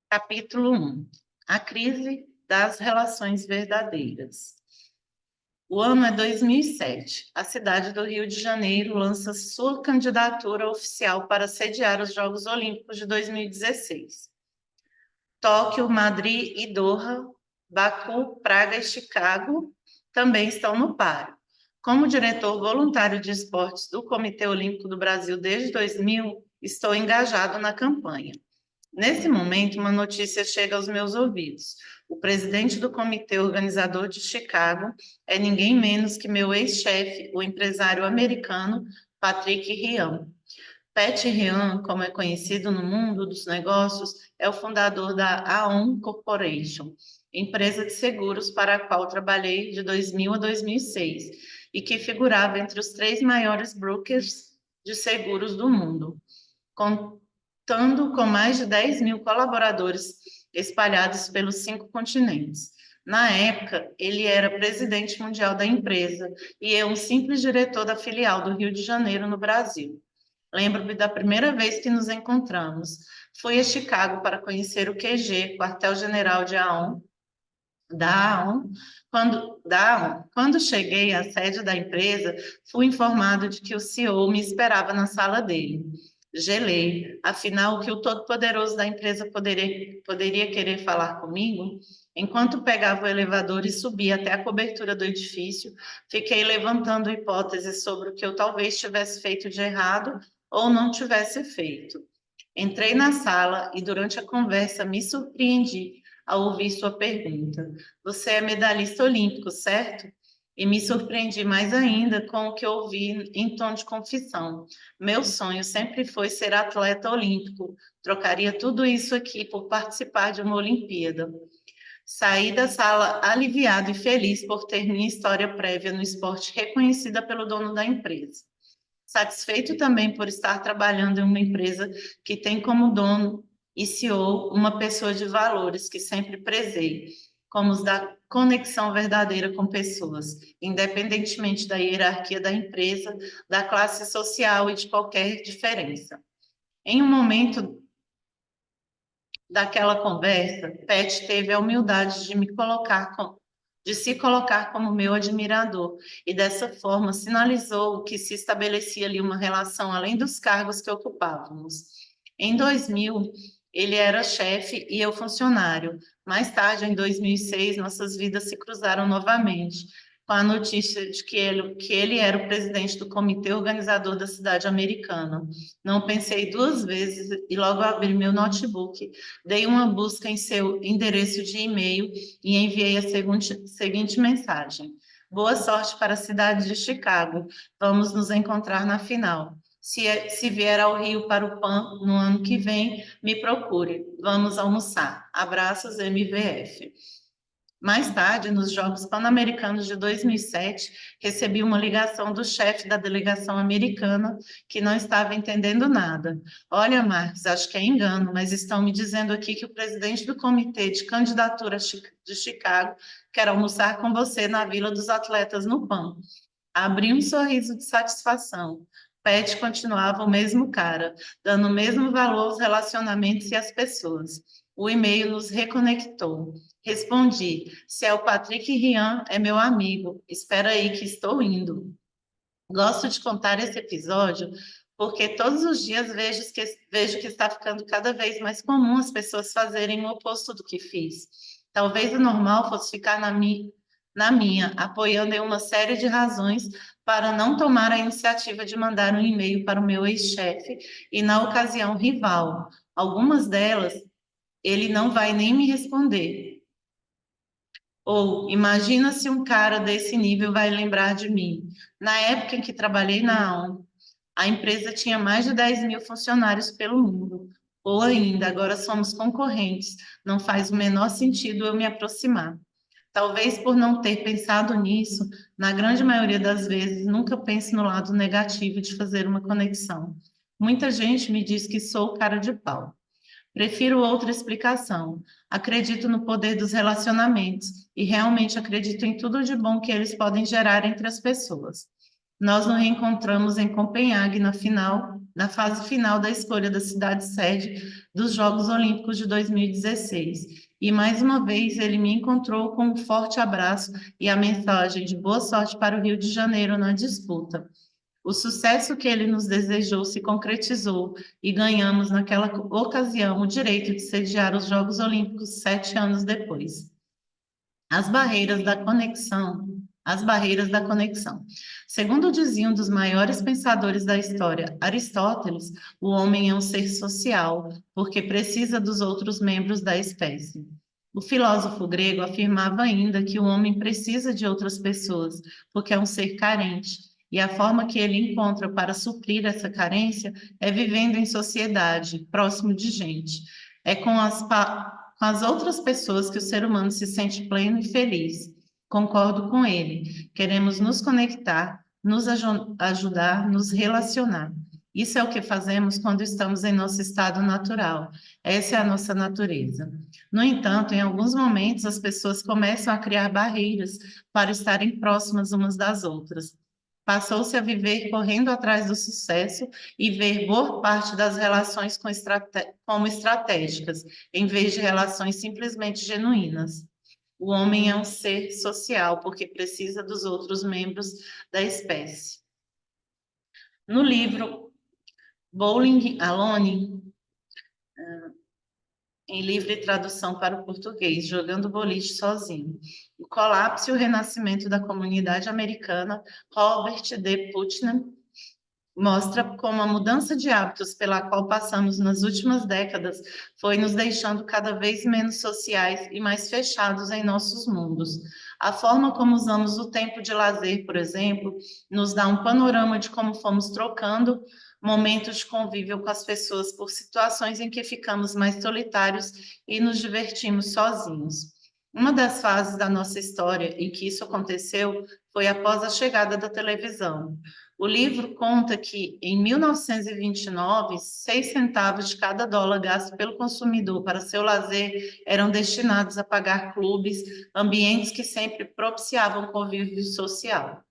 Capítulo 1. A crise das relações verdadeiras. O ano é 2007. A cidade do Rio de Janeiro lança sua candidatura oficial para sediar os Jogos Olímpicos de 2016. Tóquio, Madrid e Doha, Baku, Praga e Chicago também estão no páreo. Como diretor voluntário de esportes do Comitê Olímpico do Brasil desde 2000, estou engajado na campanha. Nesse momento, uma notícia chega aos meus ouvidos. O presidente do comitê organizador de Chicago é ninguém menos que meu ex-chefe, o empresário americano Patrick Ryan. Pat Ryan, como é conhecido no mundo dos negócios, é o fundador da Aon Corporation, empresa de seguros para a qual trabalhei de 2000 a 2006 e que figurava entre os 3 maiores brokers de seguros do mundo, contando com mais de 10 mil colaboradores espalhados pelos 5 continentes. Na época, ele era presidente mundial da empresa e eu um simples diretor da filial do Rio de Janeiro, no Brasil. Lembro-me da primeira vez que nos encontramos. Fui a Chicago para conhecer o QG, quartel-general da AON. Quando cheguei à sede da empresa, fui informado de que o CEO me esperava na sala dele. Gelei, afinal, que o todo-poderoso da empresa poderia querer falar comigo? Enquanto pegava o elevador e subia até a cobertura do edifício, fiquei levantando hipóteses sobre o que eu talvez tivesse feito de errado ou não tivesse feito. Entrei na sala e, durante a conversa, me surpreendi ao ouvir sua pergunta. Você é medalhista olímpico, certo? E me surpreendi mais ainda com o que ouvi em tom de confissão. Meu sonho sempre foi ser atleta olímpico. Trocaria tudo isso aqui por participar de uma Olimpíada. Saí da sala aliviado e feliz por ter minha história prévia no esporte reconhecida pelo dono da empresa. Satisfeito também por estar trabalhando em uma empresa que tem como dono e CEO uma pessoa de valores que sempre prezei, como os da conexão verdadeira com pessoas, independentemente da hierarquia da empresa, da classe social e de qualquer diferença. Em um momento daquela conversa, Pat teve a humildade de se colocar como meu admirador, e dessa forma sinalizou que se estabelecia ali uma relação além dos cargos que ocupávamos. Em 2000, ele era chefe e eu funcionário. Mais tarde, em 2006, nossas vidas se cruzaram novamente, com a notícia de que ele era o presidente do comitê organizador da cidade americana. Não pensei 2 vezes e logo abri meu notebook, dei uma busca em seu endereço de e-mail e enviei a seguinte mensagem: Boa sorte para a cidade de Chicago. Vamos nos encontrar na final. Se vier ao Rio para o PAN no ano que vem, me procure. Vamos almoçar. Abraços, MVF. Mais tarde, nos Jogos Pan-Americanos de 2007, recebi uma ligação do chefe da delegação americana que não estava entendendo nada. Olha, Marcos, acho que é engano, mas estão me dizendo aqui que o presidente do comitê de candidatura de Chicago quer almoçar com você na Vila dos Atletas no PAN. Abri um sorriso de satisfação. Pet continuava o mesmo cara, dando o mesmo valor aos relacionamentos e às pessoas. O e-mail nos reconectou. Respondi: se é o Patrick Rian, é meu amigo. Espera aí que estou indo. Gosto de contar esse episódio porque todos os dias vejo que está ficando cada vez mais comum as pessoas fazerem o oposto do que fiz. Talvez o normal fosse ficar na minha, apoiando em uma série de razões para não tomar a iniciativa de mandar um e-mail para o meu ex-chefe e, na ocasião, rival. Algumas delas, ele não vai nem me responder. Ou, imagina se um cara desse nível vai lembrar de mim. Na época em que trabalhei na AON, a empresa tinha mais de 10 mil funcionários pelo mundo. Ou ainda, agora somos concorrentes. Não faz o menor sentido eu me aproximar. Talvez por não ter pensado nisso, na grande maioria das vezes, nunca pense no lado negativo de fazer uma conexão. Muita gente me diz que sou cara de pau. Prefiro outra explicação. Acredito no poder dos relacionamentos e realmente acredito em tudo de bom que eles podem gerar entre as pessoas. Nós nos reencontramos em Copenhague na fase final da escolha da cidade sede dos Jogos Olímpicos de 2016. E mais uma vez ele me encontrou com um forte abraço e a mensagem de boa sorte para o Rio de Janeiro na disputa. O sucesso que ele nos desejou se concretizou e ganhamos naquela ocasião o direito de sediar os Jogos Olímpicos 7 anos depois. As barreiras da conexão. As barreiras da conexão. Segundo dizia um dos maiores pensadores da história, Aristóteles, o homem é um ser social, porque precisa dos outros membros da espécie. O filósofo grego afirmava ainda que o homem precisa de outras pessoas, porque é um ser carente. E a forma que ele encontra para suprir essa carência é vivendo em sociedade, próximo de gente. É com as outras pessoas que o ser humano se sente pleno e feliz. Concordo com ele. Queremos nos conectar, ajudar, nos relacionar. Isso é o que fazemos quando estamos em nosso estado natural. Essa é a nossa natureza. No entanto, em alguns momentos, as pessoas começam a criar barreiras para estarem próximas umas das outras. Passou-se a viver correndo atrás do sucesso e ver boa parte das relações como estratégicas, em vez de relações simplesmente genuínas. O homem é um ser social porque precisa dos outros membros da espécie. No livro Bowling Alone, em livre tradução para o português, Jogando Boliche Sozinho, o colapso e o renascimento da comunidade americana, Robert D. Putnam mostra como a mudança de hábitos pela qual passamos nas últimas décadas foi nos deixando cada vez menos sociais e mais fechados em nossos mundos. A forma como usamos o tempo de lazer, por exemplo, nos dá um panorama de como fomos trocando momentos de convívio com as pessoas por situações em que ficamos mais solitários e nos divertimos sozinhos. Uma das fases da nossa história em que isso aconteceu foi após a chegada da televisão. O livro conta que, em 1929, 6 centavos de cada dólar gasto pelo consumidor para seu lazer eram destinados a pagar clubes, ambientes que sempre propiciavam convívio social.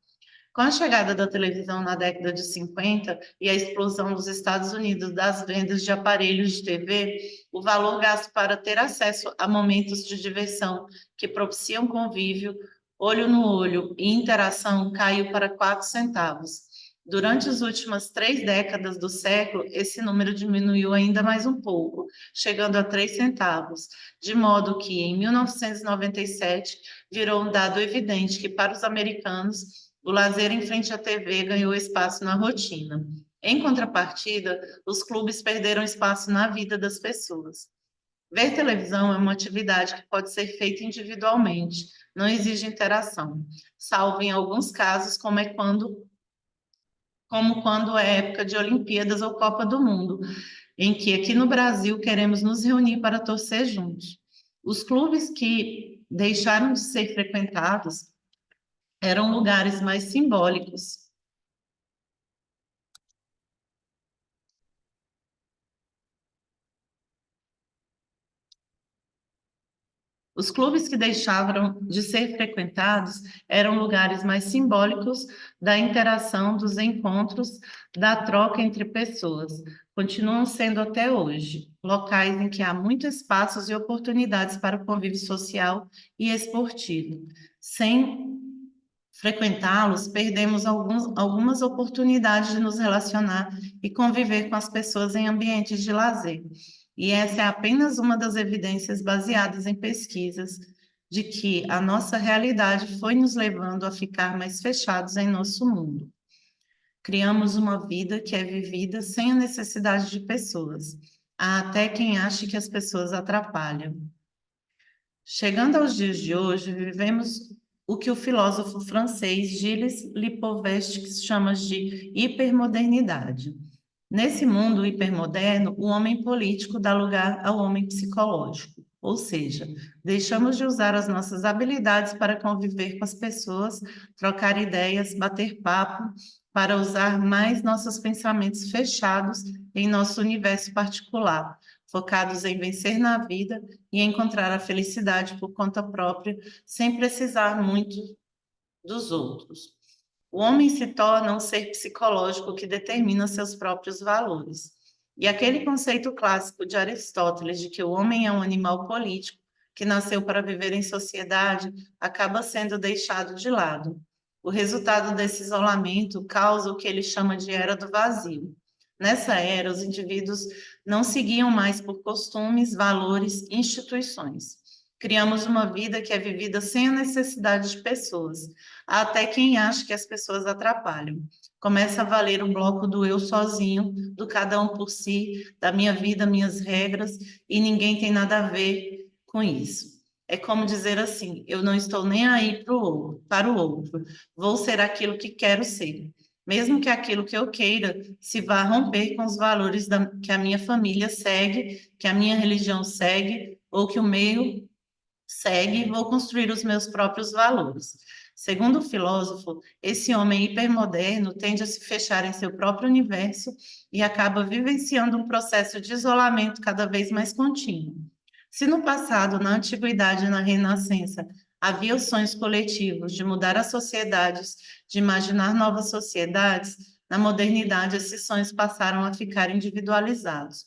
Com a chegada da televisão na década de 50 e a explosão nos Estados Unidos das vendas de aparelhos de TV, o valor gasto para ter acesso a momentos de diversão que propiciam convívio, olho no olho e interação caiu para 4 centavos. Durante as últimas 3 décadas do século, esse número diminuiu ainda mais um pouco, chegando a 3 centavos, de modo que, em 1997, virou um dado evidente que, para os americanos, o lazer em frente à TV ganhou espaço na rotina. Em contrapartida, os clubes perderam espaço na vida das pessoas. Ver televisão é uma atividade que pode ser feita individualmente, não exige interação, salvo em alguns casos, como quando é época de Olimpíadas ou Copa do Mundo, em que aqui no Brasil queremos nos reunir para torcer juntos. Os clubes que deixaram de ser frequentados eram lugares mais simbólicos. Os clubes que deixavam de ser frequentados eram lugares mais simbólicos da interação, dos encontros, da troca entre pessoas. Continuam sendo até hoje locais em que há muitos espaços e oportunidades para o convívio social e esportivo. Sem frequentá-los, perdemos algumas oportunidades de nos relacionar e conviver com as pessoas em ambientes de lazer. E essa é apenas uma das evidências baseadas em pesquisas de que a nossa realidade foi nos levando a ficar mais fechados em nosso mundo. Criamos uma vida que é vivida sem a necessidade de pessoas. Há até quem ache que as pessoas atrapalham. Chegando aos dias de hoje, vivemos o que o filósofo francês Gilles Lipovetsky chama de hipermodernidade. Nesse mundo hipermoderno, o homem político dá lugar ao homem psicológico, ou seja, deixamos de usar as nossas habilidades para conviver com as pessoas, trocar ideias, bater papo, para usar mais nossos pensamentos fechados em nosso universo particular, focados em vencer na vida e encontrar a felicidade por conta própria, sem precisar muito dos outros. O homem se torna um ser psicológico que determina seus próprios valores. E aquele conceito clássico de Aristóteles de que o homem é um animal político que nasceu para viver em sociedade acaba sendo deixado de lado. O resultado desse isolamento causa o que ele chama de era do vazio. Nessa era, os indivíduos não seguiam mais por costumes, valores, instituições. Criamos uma vida que é vivida sem a necessidade de pessoas. Há até quem acha que as pessoas atrapalham. Começa a valer o bloco do eu sozinho, do cada um por si, da minha vida, minhas regras, e ninguém tem nada a ver com isso. É como dizer assim: eu não estou nem aí para o outro, vou ser aquilo que quero ser. mesmo que aquilo que eu queira se vá romper com os valores que a minha família segue, que a minha religião segue, ou que o meio segue, vou construir os meus próprios valores. Segundo o filósofo, esse homem hipermoderno tende a se fechar em seu próprio universo e acaba vivenciando um processo de isolamento cada vez mais contínuo. Se no passado, na antiguidade e na Renascença, havia os sonhos coletivos de mudar as sociedades, de imaginar novas sociedades, na modernidade esses sonhos passaram a ficar individualizados.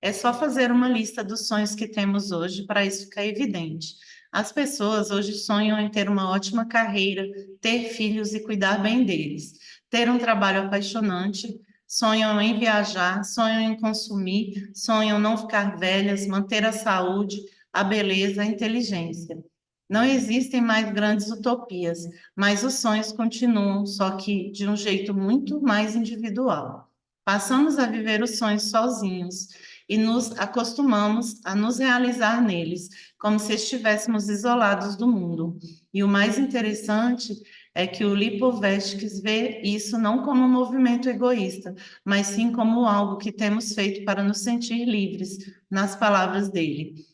É só fazer uma lista dos sonhos que temos hoje para isso ficar evidente. As pessoas hoje sonham em ter uma ótima carreira, ter filhos e cuidar bem deles, ter um trabalho apaixonante, sonham em viajar, sonham em consumir, sonham não ficar velhas, manter a saúde, a beleza, a inteligência. Não existem mais grandes utopias, mas os sonhos continuam, só que de um jeito muito mais individual. Passamos a viver os sonhos sozinhos e nos acostumamos a nos realizar neles, como se estivéssemos isolados do mundo. E o mais interessante é que o Lipovetsky vê isso não como um movimento egoísta, mas sim como algo que temos feito para nos sentir livres, nas palavras dele.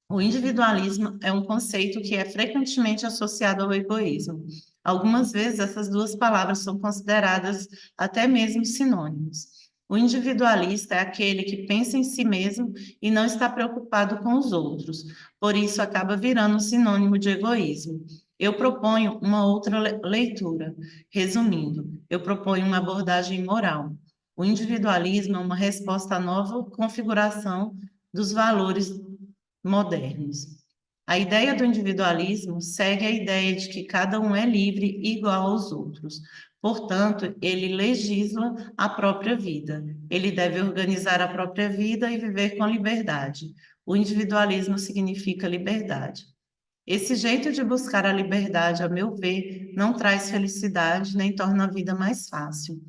O individualismo é um conceito que é frequentemente associado ao egoísmo. Algumas vezes essas duas palavras são consideradas até mesmo sinônimos. O individualista é aquele que pensa em si mesmo e não está preocupado com os outros, por isso acaba virando um sinônimo de egoísmo. Eu proponho uma outra leitura. Resumindo, eu proponho uma abordagem moral. O individualismo é uma resposta à nova configuração dos valores modernos. A ideia do individualismo segue a ideia de que cada um é livre e igual aos outros. Portanto, ele legisla a própria vida. Ele deve organizar a própria vida e viver com liberdade. O individualismo significa liberdade. Esse jeito de buscar a liberdade, a meu ver, não traz felicidade nem torna a vida mais fácil.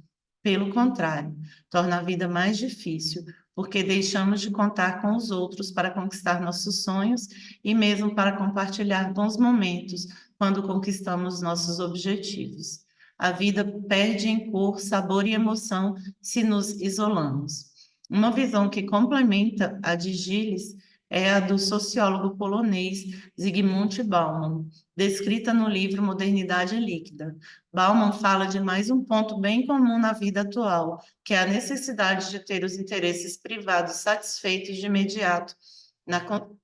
Pelo contrário, torna a vida mais difícil, porque deixamos de contar com os outros para conquistar nossos sonhos e mesmo para compartilhar bons momentos quando conquistamos nossos objetivos. A vida perde em cor, sabor e emoção se nos isolamos. Uma visão que complementa a de Gilles é a do sociólogo polonês Zygmunt Bauman, descrita no livro Modernidade Líquida. Bauman fala de mais um ponto bem comum na vida atual, que é a necessidade de ter os interesses privados satisfeitos de imediato.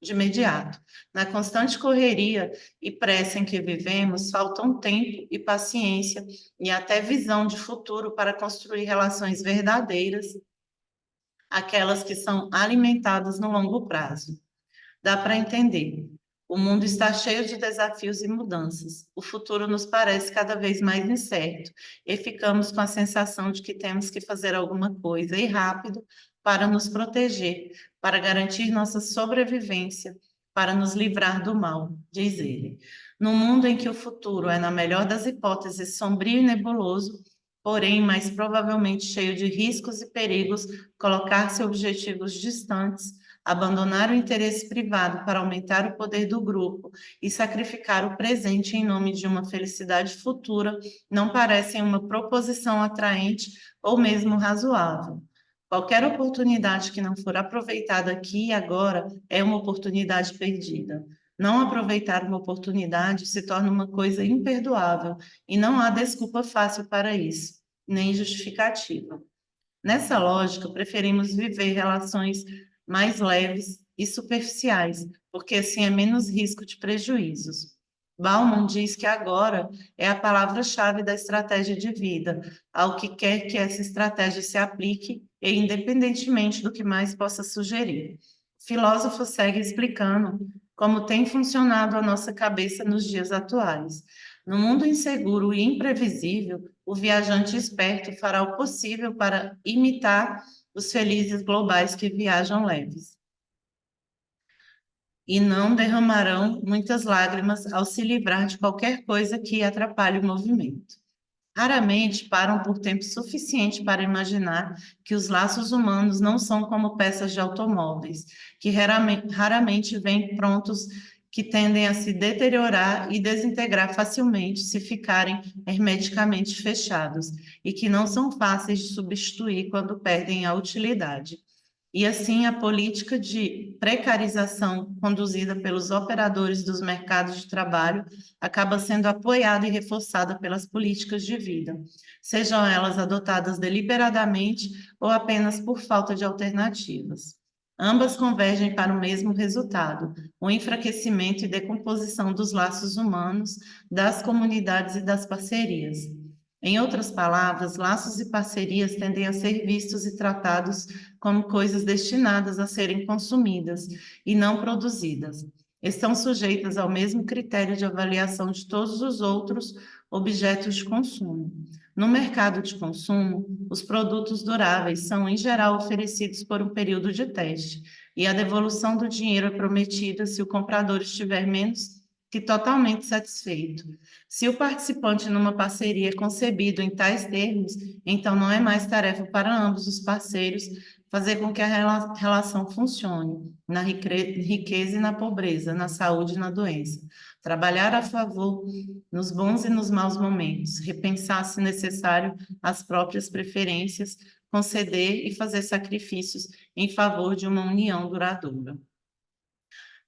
De imediato. Na constante correria e pressa em que vivemos, faltam tempo e paciência e até visão de futuro para construir relações verdadeiras, aquelas que são alimentadas no longo prazo. Dá para entender. O mundo está cheio de desafios e mudanças. O futuro nos parece cada vez mais incerto e ficamos com a sensação de que temos que fazer alguma coisa e rápido para nos proteger, para garantir nossa sobrevivência, para nos livrar do mal, diz ele. No mundo em que o futuro é, na melhor das hipóteses, sombrio e nebuloso, porém mais provavelmente cheio de riscos e perigos, colocar-se objetivos distantes, abandonar o interesse privado para aumentar o poder do grupo e sacrificar o presente em nome de uma felicidade futura não parecem uma proposição atraente ou mesmo razoável. Qualquer oportunidade que não for aproveitada aqui e agora é uma oportunidade perdida. Não aproveitar uma oportunidade se torna uma coisa imperdoável e não há desculpa fácil para isso, nem justificativa. Nessa lógica, preferimos viver relações mais leves e superficiais, porque assim é menos risco de prejuízos. Bauman diz que agora é a palavra-chave da estratégia de vida, ao que quer que essa estratégia se aplique, e independentemente do que mais possa sugerir. O filósofo segue explicando como tem funcionado a nossa cabeça nos dias atuais. No mundo inseguro e imprevisível, o viajante esperto fará o possível para imitar os felizes globais que viajam leves. E não derramarão muitas lágrimas ao se livrar de qualquer coisa que atrapalhe o movimento. Raramente param por tempo suficiente para imaginar que os laços humanos não são como peças de automóveis, que raramente vêm prontos que tendem a se deteriorar e desintegrar facilmente se ficarem hermeticamente fechados e que não são fáceis de substituir quando perdem a utilidade. E assim, a política de precarização conduzida pelos operadores dos mercados de trabalho acaba sendo apoiada e reforçada pelas políticas de vida, sejam elas adotadas deliberadamente ou apenas por falta de alternativas. Ambas convergem para o mesmo resultado: o enfraquecimento e decomposição dos laços humanos, das comunidades e das parcerias. Em outras palavras, laços e parcerias tendem a ser vistos e tratados como coisas destinadas a serem consumidas e não produzidas. Estão sujeitas ao mesmo critério de avaliação de todos os outros objetos de consumo. No mercado de consumo, os produtos duráveis são, em geral, oferecidos por um período de teste, e a devolução do dinheiro é prometida se o comprador estiver menos que totalmente satisfeito. Se o participante numa parceria é concebido em tais termos, então não é mais tarefa para ambos os parceiros fazer com que a relação funcione na riqueza e na pobreza, na saúde e na doença. Trabalhar a favor nos bons e nos maus momentos, repensar, se necessário, as próprias preferências, conceder e fazer sacrifícios em favor de uma união duradoura.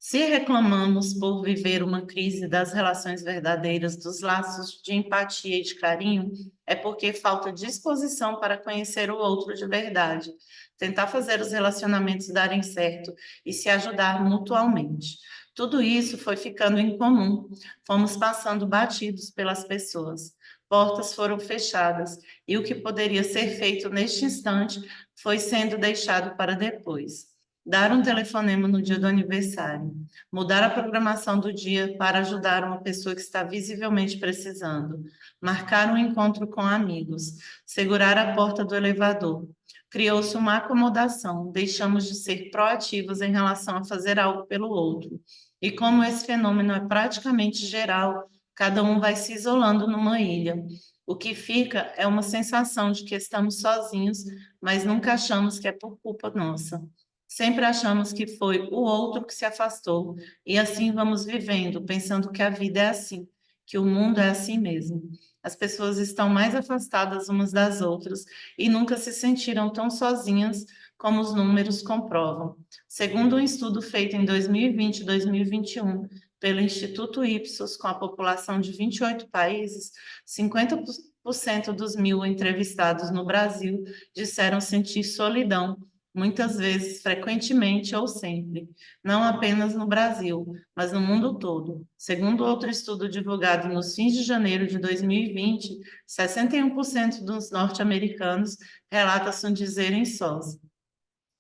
Se reclamamos por viver uma crise das relações verdadeiras, dos laços de empatia e de carinho, é porque falta disposição para conhecer o outro de verdade, tentar fazer os relacionamentos darem certo e se ajudar mutualmente. Tudo isso foi ficando incomum, fomos passando batidos pelas pessoas, portas foram fechadas e o que poderia ser feito neste instante foi sendo deixado para depois. Dar um telefonema no dia do aniversário, mudar a programação do dia para ajudar uma pessoa que está visivelmente precisando, marcar um encontro com amigos, segurar a porta do elevador. Criou-se uma acomodação, deixamos de ser proativos em relação a fazer algo pelo outro. E como esse fenômeno é praticamente geral, cada um vai se isolando numa ilha. O que fica é uma sensação de que estamos sozinhos, mas nunca achamos que é por culpa nossa. Sempre achamos que foi o outro que se afastou, e assim vamos vivendo, pensando que a vida é assim, que o mundo é assim mesmo. As pessoas estão mais afastadas umas das outras e nunca se sentiram tão sozinhas como os números comprovam. Segundo um estudo feito em 2020 e 2021 pelo Instituto Ipsos, com a população de 28 países, 50% dos 1.000 entrevistados no Brasil disseram sentir solidão, muitas vezes, frequentemente ou sempre, não apenas no Brasil, mas no mundo todo. Segundo outro estudo divulgado nos fins de janeiro de 2020, 61% dos norte-americanos relatam-se dizerem sós.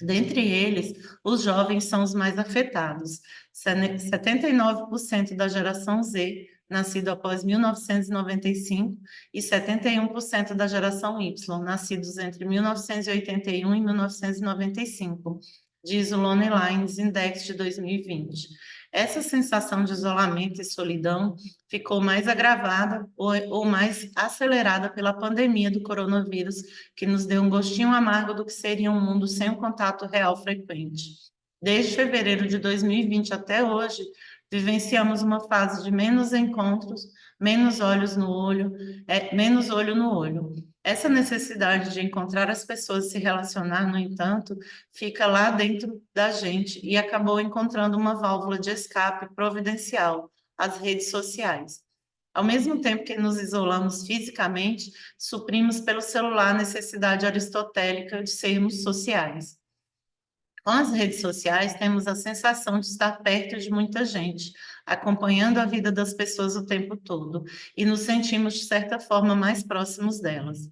Dentre eles, os jovens são os mais afetados. 79% da geração Z, nascido após 1995, e 71% da geração Y, nascidos entre 1981 e 1995, diz o Lonely Lines Index de 2020. Essa sensação de isolamento e solidão ficou mais agravada ou mais acelerada pela pandemia do coronavírus, que nos deu um gostinho amargo do que seria um mundo sem um contato real frequente. Desde fevereiro de 2020 até hoje, vivenciamos uma fase de menos encontros, menos olhos no olho, menos olho no olho. Essa necessidade de encontrar as pessoas e se relacionar, no entanto, fica lá dentro da gente e acabou encontrando uma válvula de escape providencial, as redes sociais. Ao mesmo tempo que nos isolamos fisicamente, suprimos pelo celular a necessidade aristotélica de sermos sociais. Com as redes sociais, temos a sensação de estar perto de muita gente, acompanhando a vida das pessoas o tempo todo, e nos sentimos, de certa forma, mais próximos delas.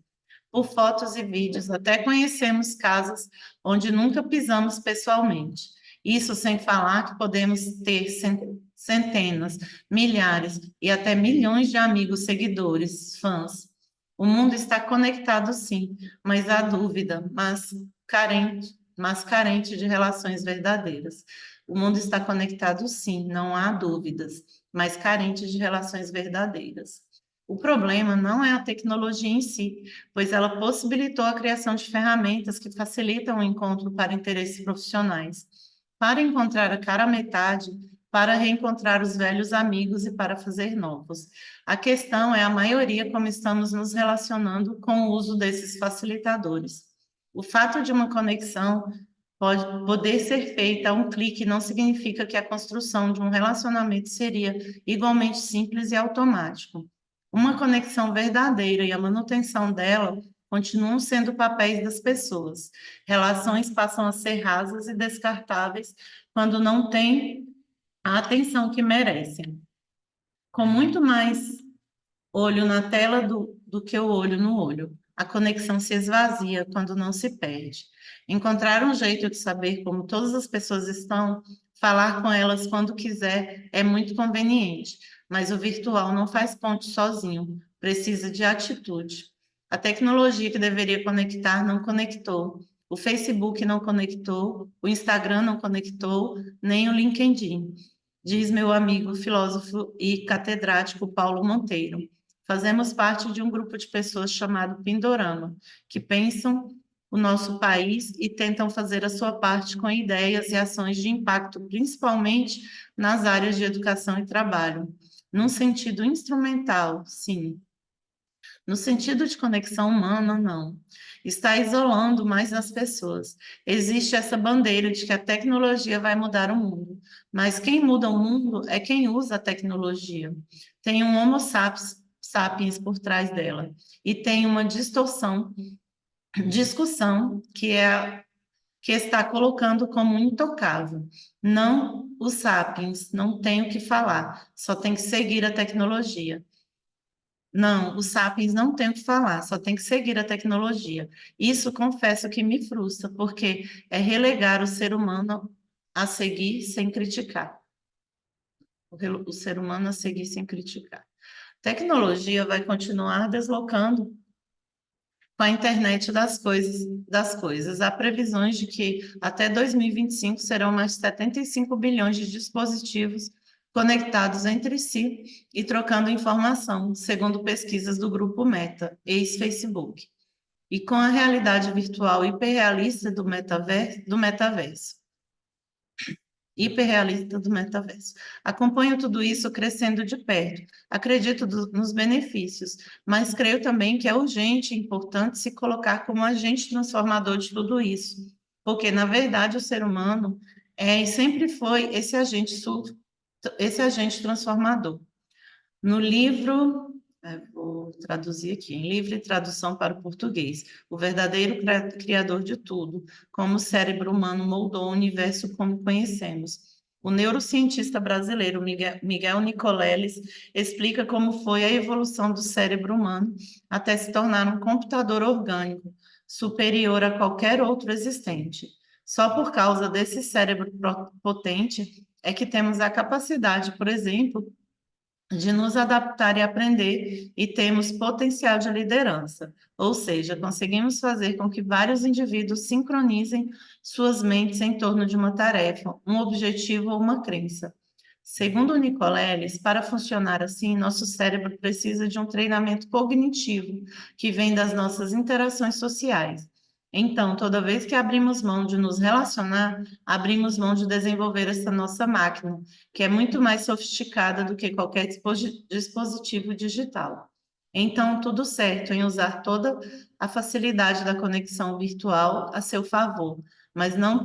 Por fotos e vídeos, até conhecemos casas onde nunca pisamos pessoalmente. Isso sem falar que podemos ter centenas, milhares e até milhões de amigos, seguidores, fãs. O mundo está conectado, sim, mas há dúvida, carente de relações verdadeiras. O mundo está conectado, sim, não há dúvidas, mas carente de relações verdadeiras. O problema não é a tecnologia em si, pois ela possibilitou a criação de ferramentas que facilitam o encontro para interesses profissionais. Para encontrar a cara metade, para reencontrar os velhos amigos e para fazer novos. A questão é a maioria como estamos nos relacionando com o uso desses facilitadores. O fato de uma conexão pode poder ser feita a um clique não significa que a construção de um relacionamento seria igualmente simples e automático. Uma conexão verdadeira e a manutenção dela continuam sendo papéis das pessoas. Relações passam a ser rasas e descartáveis quando não têm a atenção que merecem. Com muito mais olho na tela do que o olho no olho. A conexão se esvazia quando não se perde. Encontrar um jeito de saber como todas as pessoas estão, falar com elas quando quiser, é muito conveniente, mas o virtual não faz ponte sozinho, precisa de atitude. A tecnologia que deveria conectar não conectou. O Facebook não conectou, o Instagram não conectou, nem o LinkedIn, diz meu amigo filósofo e catedrático Paulo Monteiro. Fazemos parte de um grupo de pessoas chamado Pindorama, que pensam o nosso país e tentam fazer a sua parte com ideias e ações de impacto, principalmente nas áreas de educação e trabalho. Num sentido instrumental, sim. No sentido de conexão humana, não. Está isolando mais as pessoas. Existe essa bandeira de que a tecnologia vai mudar o mundo, mas quem muda o mundo é quem usa a tecnologia. Tem um Homo sapiens por trás dela e tem uma discussão que está colocando como intocável. Não os sapiens, não tem o que falar, só tem que seguir a tecnologia. Não, os sapiens não tem o que falar, só tem que seguir a tecnologia. Isso confesso que me frustra, porque é relegar o ser humano a seguir sem criticar. O ser humano a seguir sem criticar. Tecnologia vai continuar deslocando com a internet das coisas. Há previsões de que até 2025 serão mais de 75 bilhões de dispositivos conectados entre si e trocando informação, segundo pesquisas do grupo Meta, ex-Facebook, e com a realidade virtual hiperrealista do metaverso hiperrealista do metaverso. Acompanho tudo isso crescendo de perto. Acredito nos benefícios, mas creio também que é urgente e importante se colocar como agente transformador de tudo isso, porque, na verdade, o ser humano é e sempre foi esse agente transformador. No livro, vou traduzir aqui, em livre tradução para o português, o verdadeiro criador de tudo, como o cérebro humano moldou o universo como conhecemos. O neurocientista brasileiro Miguel Nicoleles explica como foi a evolução do cérebro humano até se tornar um computador orgânico, superior a qualquer outro existente. Só por causa desse cérebro potente é que temos a capacidade, por exemplo, de nos adaptar e aprender, e temos potencial de liderança, ou seja, conseguimos fazer com que vários indivíduos sincronizem suas mentes em torno de uma tarefa, um objetivo ou uma crença. Segundo Nicoleles, para funcionar assim, nosso cérebro precisa de um treinamento cognitivo que vem das nossas interações sociais. Então, toda vez que abrimos mão de nos relacionar, abrimos mão de desenvolver essa nossa máquina, que é muito mais sofisticada do que qualquer dispositivo digital. Então, tudo certo em usar toda a facilidade da conexão virtual a seu favor, mas não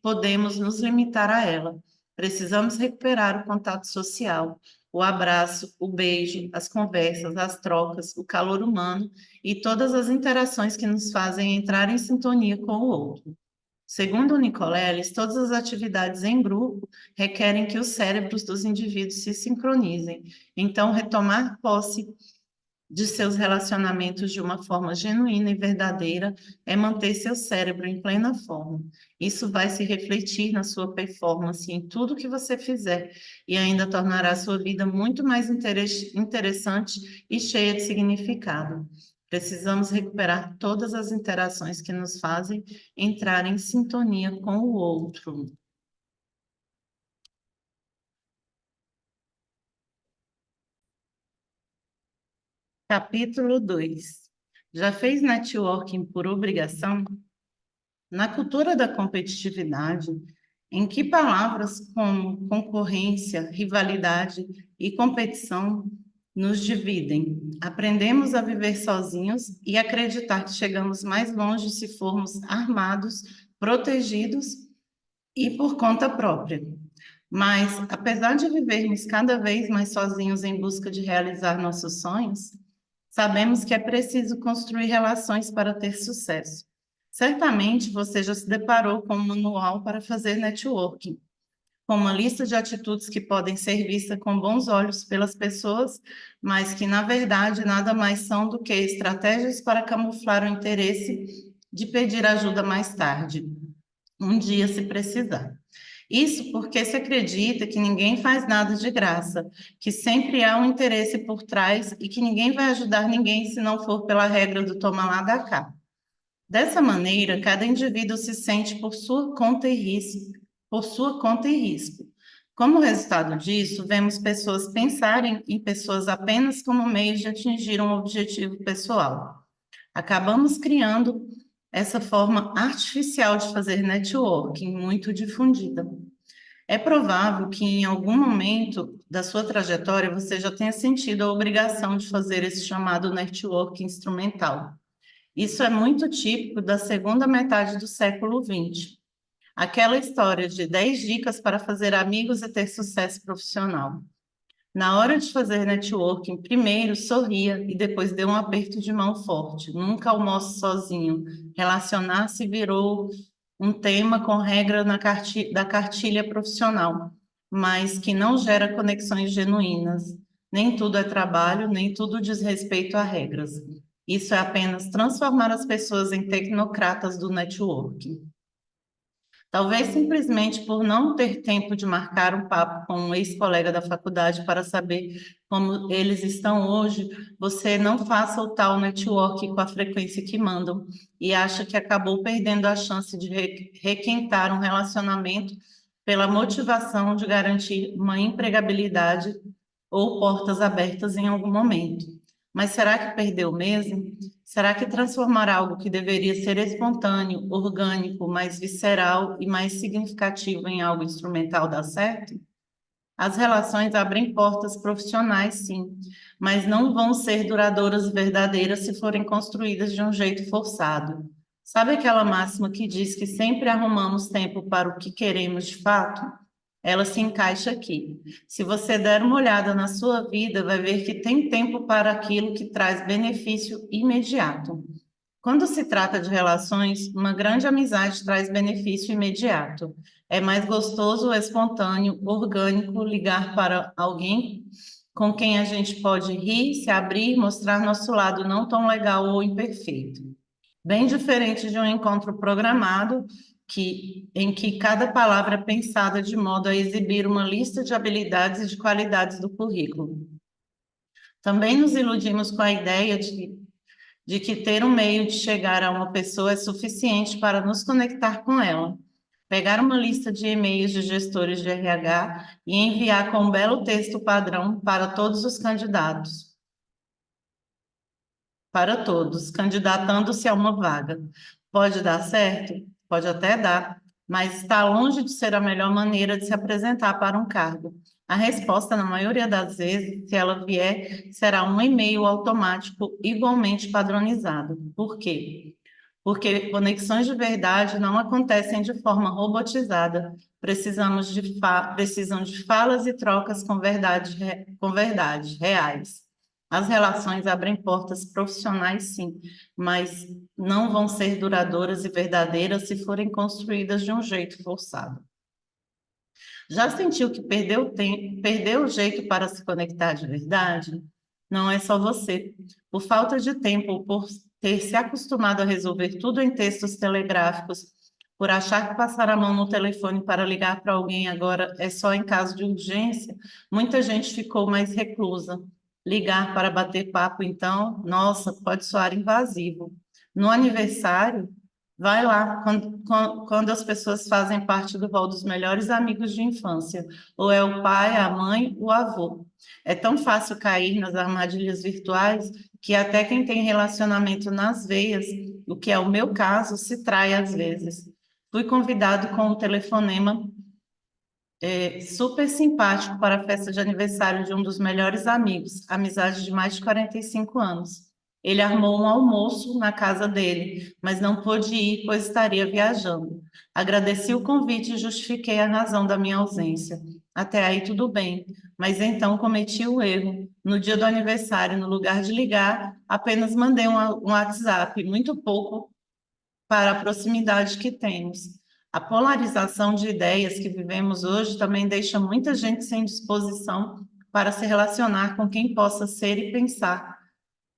podemos nos limitar a ela. Precisamos recuperar o contato social, o abraço, o beijo, as conversas, as trocas, o calor humano e todas as interações que nos fazem entrar em sintonia com o outro. Segundo o Nicoleles, todas as atividades em grupo requerem que os cérebros dos indivíduos se sincronizem. Então, retomar posse de seus relacionamentos de uma forma genuína e verdadeira é manter seu cérebro em plena forma. Isso vai se refletir na sua performance em tudo que você fizer e ainda tornará a sua vida muito mais interessante e cheia de significado. Precisamos recuperar todas as interações que nos fazem entrar em sintonia com o outro. Capítulo 2. Já fez networking por obrigação? Na cultura da competitividade, Em que palavras como concorrência, rivalidade e competição nos dividem? Aprendemos a viver sozinhos e acreditar que chegamos mais longe se formos armados, protegidos e por conta própria. Mas, apesar de vivermos cada vez mais sozinhos em busca de realizar nossos sonhos, sabemos que é preciso construir relações para ter sucesso. Certamente você já se deparou com um manual para fazer networking, com uma lista de atitudes que podem ser vistas com bons olhos pelas pessoas, mas que, na verdade, nada mais são do que estratégias para camuflar o interesse de pedir ajuda mais tarde, um dia se precisar. Isso porque se acredita que ninguém faz nada de graça, que sempre há um interesse por trás e que ninguém vai ajudar ninguém se não for pela regra do toma lá da cá. Dessa maneira, cada indivíduo se sente por sua conta e risco, por sua conta e risco. Como resultado disso, vemos pessoas pensarem em pessoas apenas como meios de atingir um objetivo pessoal. Acabamos criando essa forma artificial de fazer networking, muito difundida. É provável que em algum momento da sua trajetória você já tenha sentido a obrigação de fazer esse chamado network instrumental. Isso é muito típico da segunda metade do século XX. Aquela história de 10 dicas para fazer amigos e ter sucesso profissional. Na hora de fazer networking, primeiro sorria e depois dê um aperto de mão forte. Nunca almoce sozinho. Relacionar-se virou um tema com regra da cartilha profissional, mas que não gera conexões genuínas. Nem tudo é trabalho, nem tudo diz respeito a regras. Isso é apenas transformar as pessoas em tecnocratas do networking. Talvez simplesmente por não ter tempo de marcar um papo com um ex-colega da faculdade para saber como eles estão hoje, você não faça o tal network com a frequência que mandam e acha que acabou perdendo a chance de requentar um relacionamento pela motivação de garantir uma empregabilidade ou portas abertas em algum momento. Mas será que perdeu mesmo? Será que transformar algo que deveria ser espontâneo, orgânico, mais visceral e mais significativo em algo instrumental dá certo? As relações abrem portas profissionais, sim, mas não vão ser duradouras e verdadeiras se forem construídas de um jeito forçado. Sabe aquela máxima que diz que sempre arrumamos tempo para o que queremos de fato? Ela se encaixa aqui. Se você der uma olhada na sua vida, vai ver que tem tempo para aquilo que traz benefício imediato. Quando se trata de relações, uma grande amizade traz benefício imediato. É mais gostoso, espontâneo, orgânico ligar para alguém com quem a gente pode rir, se abrir, mostrar nosso lado não tão legal ou imperfeito. Bem diferente de um encontro programado, em que cada palavra é pensada de modo a exibir uma lista de habilidades e de qualidades do currículo. Também nos iludimos com a ideia de que ter um meio de chegar a uma pessoa é suficiente para nos conectar com ela. Pegar uma lista de e-mails de gestores de RH e enviar com um belo texto padrão para todos os candidatos, para todos, candidatando-se a uma vaga. Pode dar certo? Pode até dar, mas está longe de ser a melhor maneira de se apresentar para um cargo. A resposta, na maioria das vezes, se ela vier, será um e-mail automático igualmente padronizado. Por quê? Porque conexões de verdade não acontecem de forma robotizada. Precisam de falas e trocas com verdade, reais. As relações abrem portas profissionais, sim, mas não vão ser duradouras e verdadeiras se forem construídas de um jeito forçado. Já sentiu que perdeu tempo, perdeu o jeito para se conectar de verdade? Não é só você. Por falta de tempo, ou por ter se acostumado a resolver tudo em textos telegráficos, por achar que passar a mão no telefone para ligar para alguém agora é só em caso de urgência, muita gente ficou mais reclusa. Ligar para bater papo, então, nossa, pode soar invasivo. No aniversário, vai lá, quando as pessoas fazem parte do rol dos melhores amigos de infância, ou é o pai, a mãe, o avô. É tão fácil cair nas armadilhas virtuais que até quem tem relacionamento nas veias, o que é o meu caso, se trai às vezes. Fui convidado com um telefonema super simpático para a festa de aniversário de um dos melhores amigos, amizade de mais de 45 anos. Ele armou um almoço na casa dele, mas não pôde ir, pois estaria viajando. Agradeci o convite e justifiquei a razão da minha ausência. Até aí tudo bem, mas então cometi o erro. No dia do aniversário, no lugar de ligar, apenas mandei um WhatsApp, muito pouco para a proximidade que temos. A polarização de ideias que vivemos hoje também deixa muita gente sem disposição para se relacionar com quem possa ser e pensar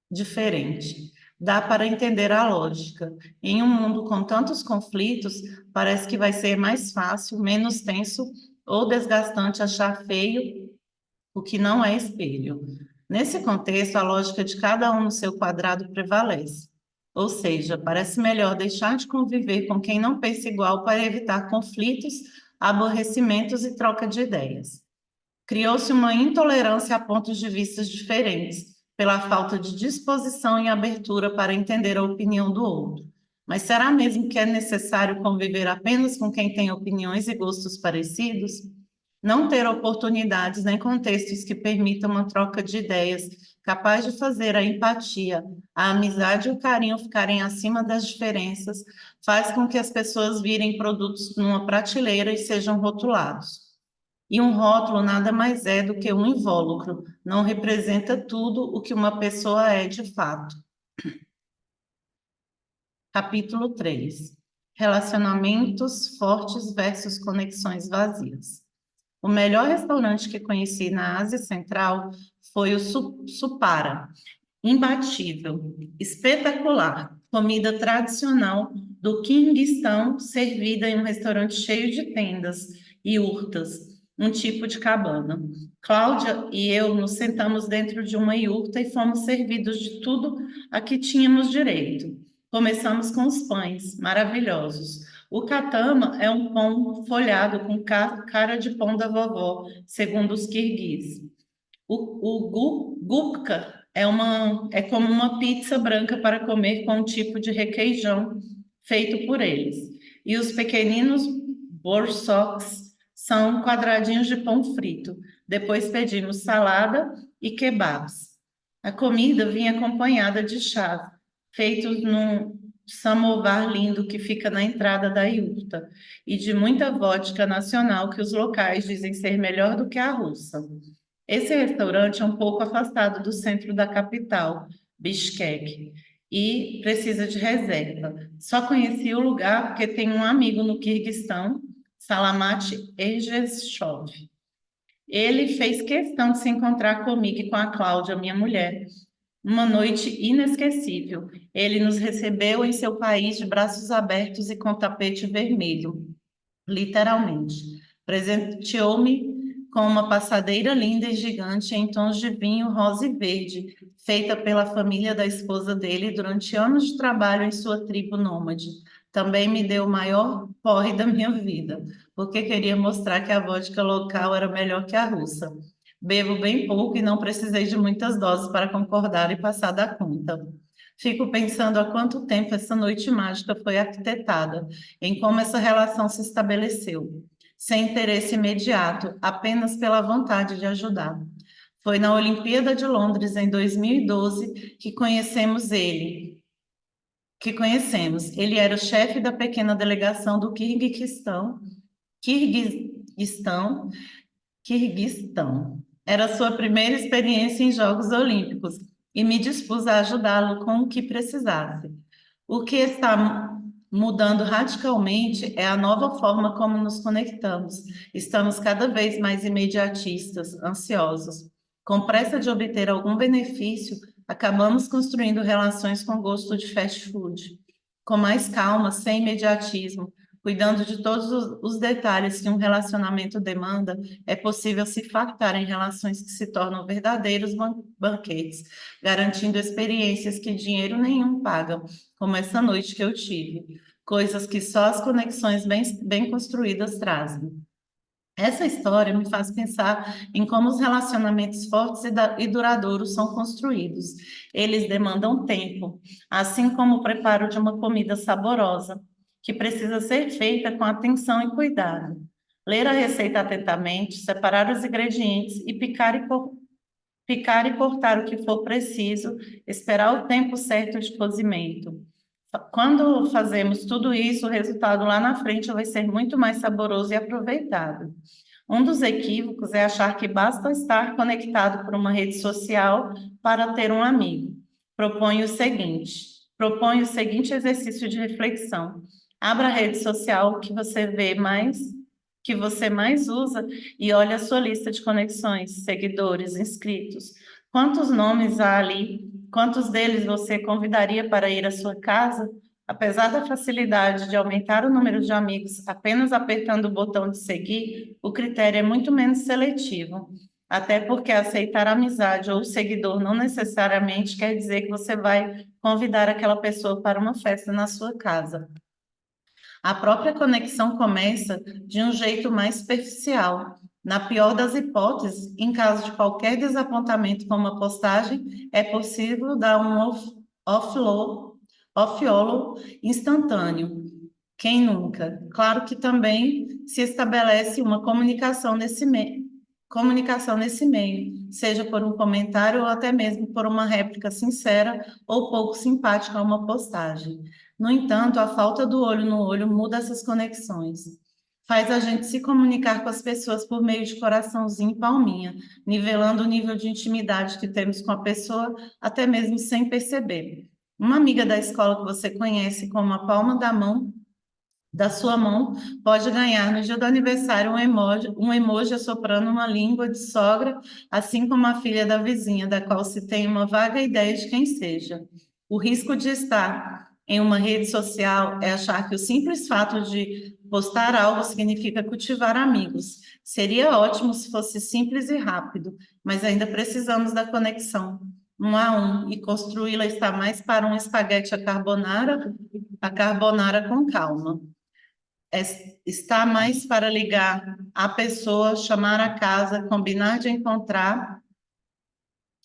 diferente. Dá para entender a lógica. Em um mundo com tantos conflitos, parece que vai ser mais fácil, menos tenso ou desgastante achar feio o que não é espelho. Nesse contexto, a lógica de cada um no seu quadrado prevalece. Ou seja, parece melhor deixar de conviver com quem não pensa igual para evitar conflitos, aborrecimentos e troca de ideias. Criou-se uma intolerância a pontos de vista diferentes, pela falta de disposição e abertura para entender a opinião do outro. Mas será mesmo que é necessário conviver apenas com quem tem opiniões e gostos parecidos? Não ter oportunidades nem contextos que permitam uma troca de ideias capaz de fazer a empatia, a amizade e o carinho ficarem acima das diferenças, faz com que as pessoas virem produtos numa prateleira e sejam rotulados. E um rótulo nada mais é do que um invólucro, não representa tudo o que uma pessoa é de fato. Capítulo 3. Relacionamentos fortes versus conexões vazias. O melhor restaurante que conheci na Ásia Central foi o Supara, imbatível, espetacular, comida tradicional do Quirguistão, servida em um restaurante cheio de tendas e hurtas, um tipo de cabana. Cláudia e eu nos sentamos dentro de uma iurta e fomos servidos de tudo a que tínhamos direito. Começamos com os pães, maravilhosos. O catama é um pão folhado com cara de pão da vovó, segundo os kirguiz. O gupka é como uma pizza branca para comer com um tipo de requeijão feito por eles. E os pequeninos borsoks são quadradinhos de pão frito. Depois pedimos salada e kebabs. A comida vinha acompanhada de chás, feitos num samovar lindo que fica na entrada da iurta, e de muita vodka nacional que os locais dizem ser melhor do que a russa. Esse restaurante é um pouco afastado do centro da capital, Bishkek, e precisa de reserva. Só conheci o lugar porque tenho um amigo no Quirguistão, Salamat Ergeshov. Ele fez questão de se encontrar comigo e com a Cláudia, minha mulher. Uma noite inesquecível. Ele nos recebeu em seu país de braços abertos e com tapete vermelho, literalmente. Presenteou-me com uma passadeira linda e gigante em tons de vinho rosa e verde, feita pela família da esposa dele durante anos de trabalho em sua tribo nômade. Também me deu o maior porre da minha vida, porque queria mostrar que a vodka local era melhor que a russa. Bebo bem pouco e não precisei de muitas doses para concordar e passar da conta. Fico pensando há quanto tempo essa noite mágica foi arquitetada, em como essa relação se estabeleceu, sem interesse imediato, apenas pela vontade de ajudar. Foi na Olimpíada de Londres, em 2012, que conhecemos. Ele era o chefe da pequena delegação do Quirguistão, Quirguistão. Era sua primeira experiência em Jogos Olímpicos e me dispus a ajudá-lo com o que precisasse. O que está mudando radicalmente é a nova forma como nos conectamos. Estamos cada vez mais imediatistas, ansiosos. Com pressa de obter algum benefício, acabamos construindo relações com gosto de fast food. Com mais calma, sem imediatismo, cuidando de todos os detalhes que um relacionamento demanda, é possível se fartar em relações que se tornam verdadeiros banquetes, garantindo experiências que dinheiro nenhum paga, como essa noite que eu tive, coisas que só as conexões bem construídas trazem. Essa história me faz pensar em como os relacionamentos fortes e duradouros são construídos. Eles demandam tempo, assim como o preparo de uma comida saborosa, que precisa ser feita com atenção e cuidado. Ler a receita atentamente, separar os ingredientes e picar e cortar o que for preciso, esperar o tempo certo de cozimento. Quando fazemos tudo isso, o resultado lá na frente vai ser muito mais saboroso e aproveitado. Um dos equívocos é achar que basta estar conectado por uma rede social para ter um amigo. Proponho o seguinte exercício de reflexão. Abra a rede social que você mais usa e olhe a sua lista de conexões, seguidores, inscritos. Quantos nomes há ali? Quantos deles você convidaria para ir à sua casa? Apesar da facilidade de aumentar o número de amigos apenas apertando o botão de seguir, o critério é muito menos seletivo. Até porque aceitar a amizade ou o seguidor não necessariamente quer dizer que você vai convidar aquela pessoa para uma festa na sua casa. A própria conexão começa de um jeito mais superficial. Na pior das hipóteses, em caso de qualquer desapontamento com uma postagem, é possível dar um off-follow instantâneo. Quem nunca? Claro que também se estabelece uma comunicação nesse meio, seja por um comentário ou até mesmo por uma réplica sincera ou pouco simpática a uma postagem. No entanto, a falta do olho no olho muda essas conexões. Faz a gente se comunicar com as pessoas por meio de coraçãozinho e palminha, nivelando o nível de intimidade que temos com a pessoa, até mesmo sem perceber. Uma amiga da escola que você conhece com uma palma da sua mão pode ganhar no dia do aniversário um emoji assoprando uma língua de sogra, assim como a filha da vizinha, da qual se tem uma vaga ideia de quem seja. O risco de estar em uma rede social é achar que o simples fato de postar algo significa cultivar amigos. Seria ótimo se fosse simples e rápido, mas ainda precisamos da conexão um a um, e construí-la está mais para um espaguete a carbonara com calma. Está mais para ligar a pessoa, chamar a casa, combinar de encontrar,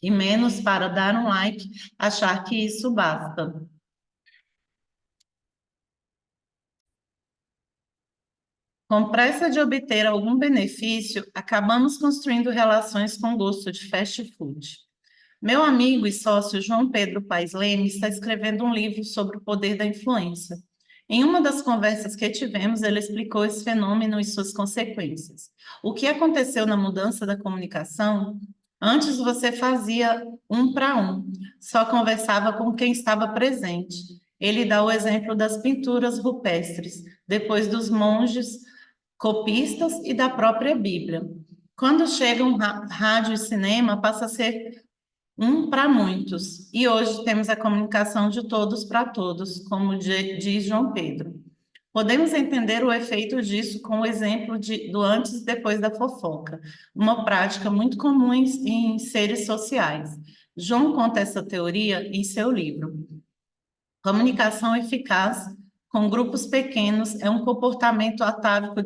e menos para dar um like, achar que isso basta. Com pressa de obter algum benefício, acabamos construindo relações com gosto de fast food. Meu amigo e sócio João Pedro Paes Leme está escrevendo um livro sobre o poder da influência. Em uma das conversas que tivemos, ele explicou esse fenômeno e suas consequências. O que aconteceu na mudança da comunicação? Antes você fazia um para um, só conversava com quem estava presente. Ele dá o exemplo das pinturas rupestres, depois dos monges copistas e da própria Bíblia. Quando chega um rádio e cinema, passa a ser um para muitos. E hoje temos a comunicação de todos para todos, como diz João Pedro. Podemos entender o efeito disso com o exemplo do antes e depois da fofoca, uma prática muito comum em seres sociais. João conta essa teoria em seu livro. Comunicação eficaz com grupos pequenos é um comportamento atávico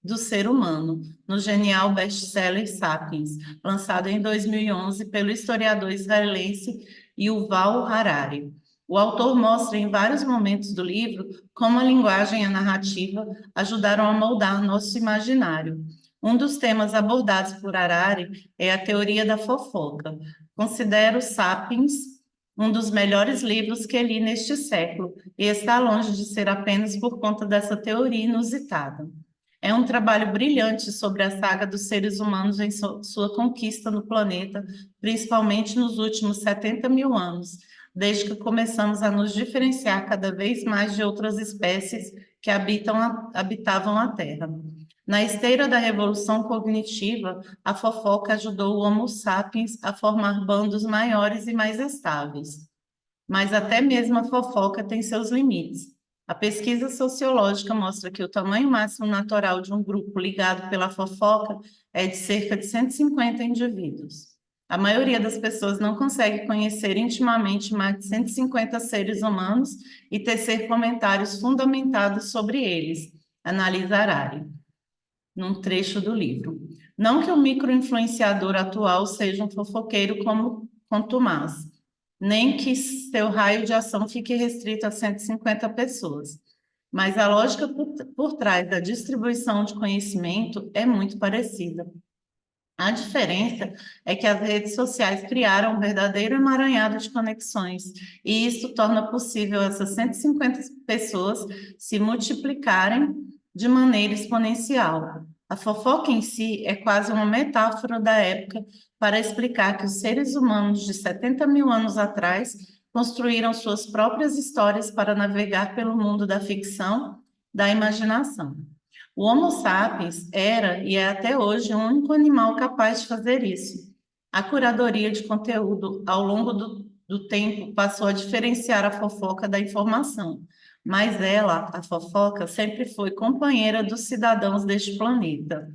do ser humano, no genial best-seller Sapiens, lançado em 2011 pelo historiador israelense Yuval Harari. O autor mostra em vários momentos do livro como a linguagem e a narrativa ajudaram a moldar nosso imaginário. Um dos temas abordados por Harari é a teoria da fofoca. Considero Sapiens um dos melhores livros que li neste século, e está longe de ser apenas por conta dessa teoria inusitada. É um trabalho brilhante sobre a saga dos seres humanos em sua conquista no planeta, principalmente nos últimos 70 mil anos, desde que começamos a nos diferenciar cada vez mais de outras espécies que habitavam a Terra. Na esteira da revolução cognitiva, a fofoca ajudou o Homo sapiens a formar bandos maiores e mais estáveis. Mas até mesmo a fofoca tem seus limites. A pesquisa sociológica mostra que o tamanho máximo natural de um grupo ligado pela fofoca é de cerca de 150 indivíduos. A maioria das pessoas não consegue conhecer intimamente mais de 150 seres humanos e tecer comentários fundamentados sobre eles, analisa Harari num trecho do livro. Não que o microinfluenciador atual seja um fofoqueiro como Contumaz, nem que seu raio de ação fique restrito a 150 pessoas. mas a lógica por trás da distribuição de conhecimento é muito parecida. A diferença é que as redes sociais criaram um verdadeiro emaranhado de conexões, e isso torna possível essas 150 pessoas se multiplicarem de maneira exponencial. A fofoca em si é quase uma metáfora da época para explicar que os seres humanos de 70 mil anos atrás construíram suas próprias histórias para navegar pelo mundo da ficção, da imaginação. O Homo sapiens era e é até hoje o único animal capaz de fazer isso. A curadoria de conteúdo, ao longo do tempo, passou a diferenciar a fofoca da informação, mas ela, a fofoca, sempre foi companheira dos cidadãos deste planeta.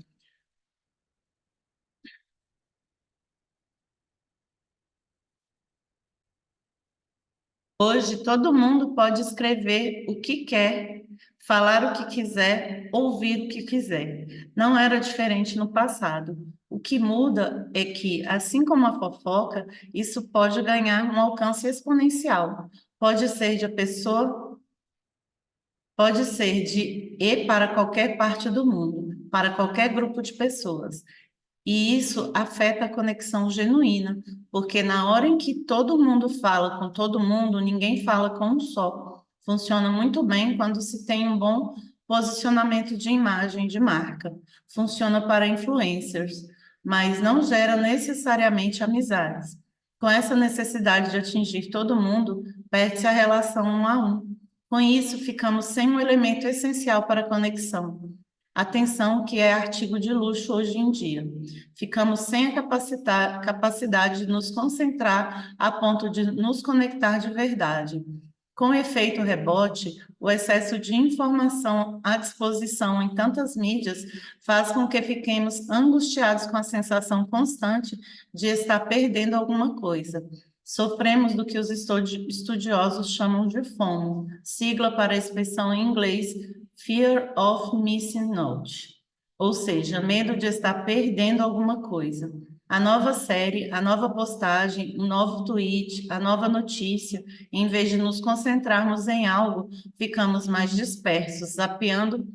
Hoje, todo mundo pode escrever o que quer, falar o que quiser, ouvir o que quiser. Não era diferente no passado. O que muda é que, assim como a fofoca, isso pode ganhar um alcance exponencial. Pode ser de a pessoa, pode ser de e para qualquer parte do mundo, para qualquer grupo de pessoas. E isso afeta a conexão genuína, porque na hora em que todo mundo fala com todo mundo, ninguém fala com um só. Funciona muito bem quando se tem um bom posicionamento de imagem de marca. Funciona para influencers, mas não gera necessariamente amizades. Com essa necessidade de atingir todo mundo, perde-se a relação um a um. Com isso, ficamos sem um elemento essencial para a conexão. Atenção, que é artigo de luxo hoje em dia. Ficamos sem a capacidade de nos concentrar a ponto de nos conectar de verdade. Com efeito rebote, o excesso de informação à disposição em tantas mídias faz com que fiquemos angustiados com a sensação constante de estar perdendo alguma coisa. Sofremos do que os estudiosos chamam de FOMO, sigla para a expressão em inglês Fear of Missing Out, ou seja, medo de estar perdendo alguma coisa. A nova série, a nova postagem, o novo tweet, a nova notícia, em vez de nos concentrarmos em algo, ficamos mais dispersos, zapeando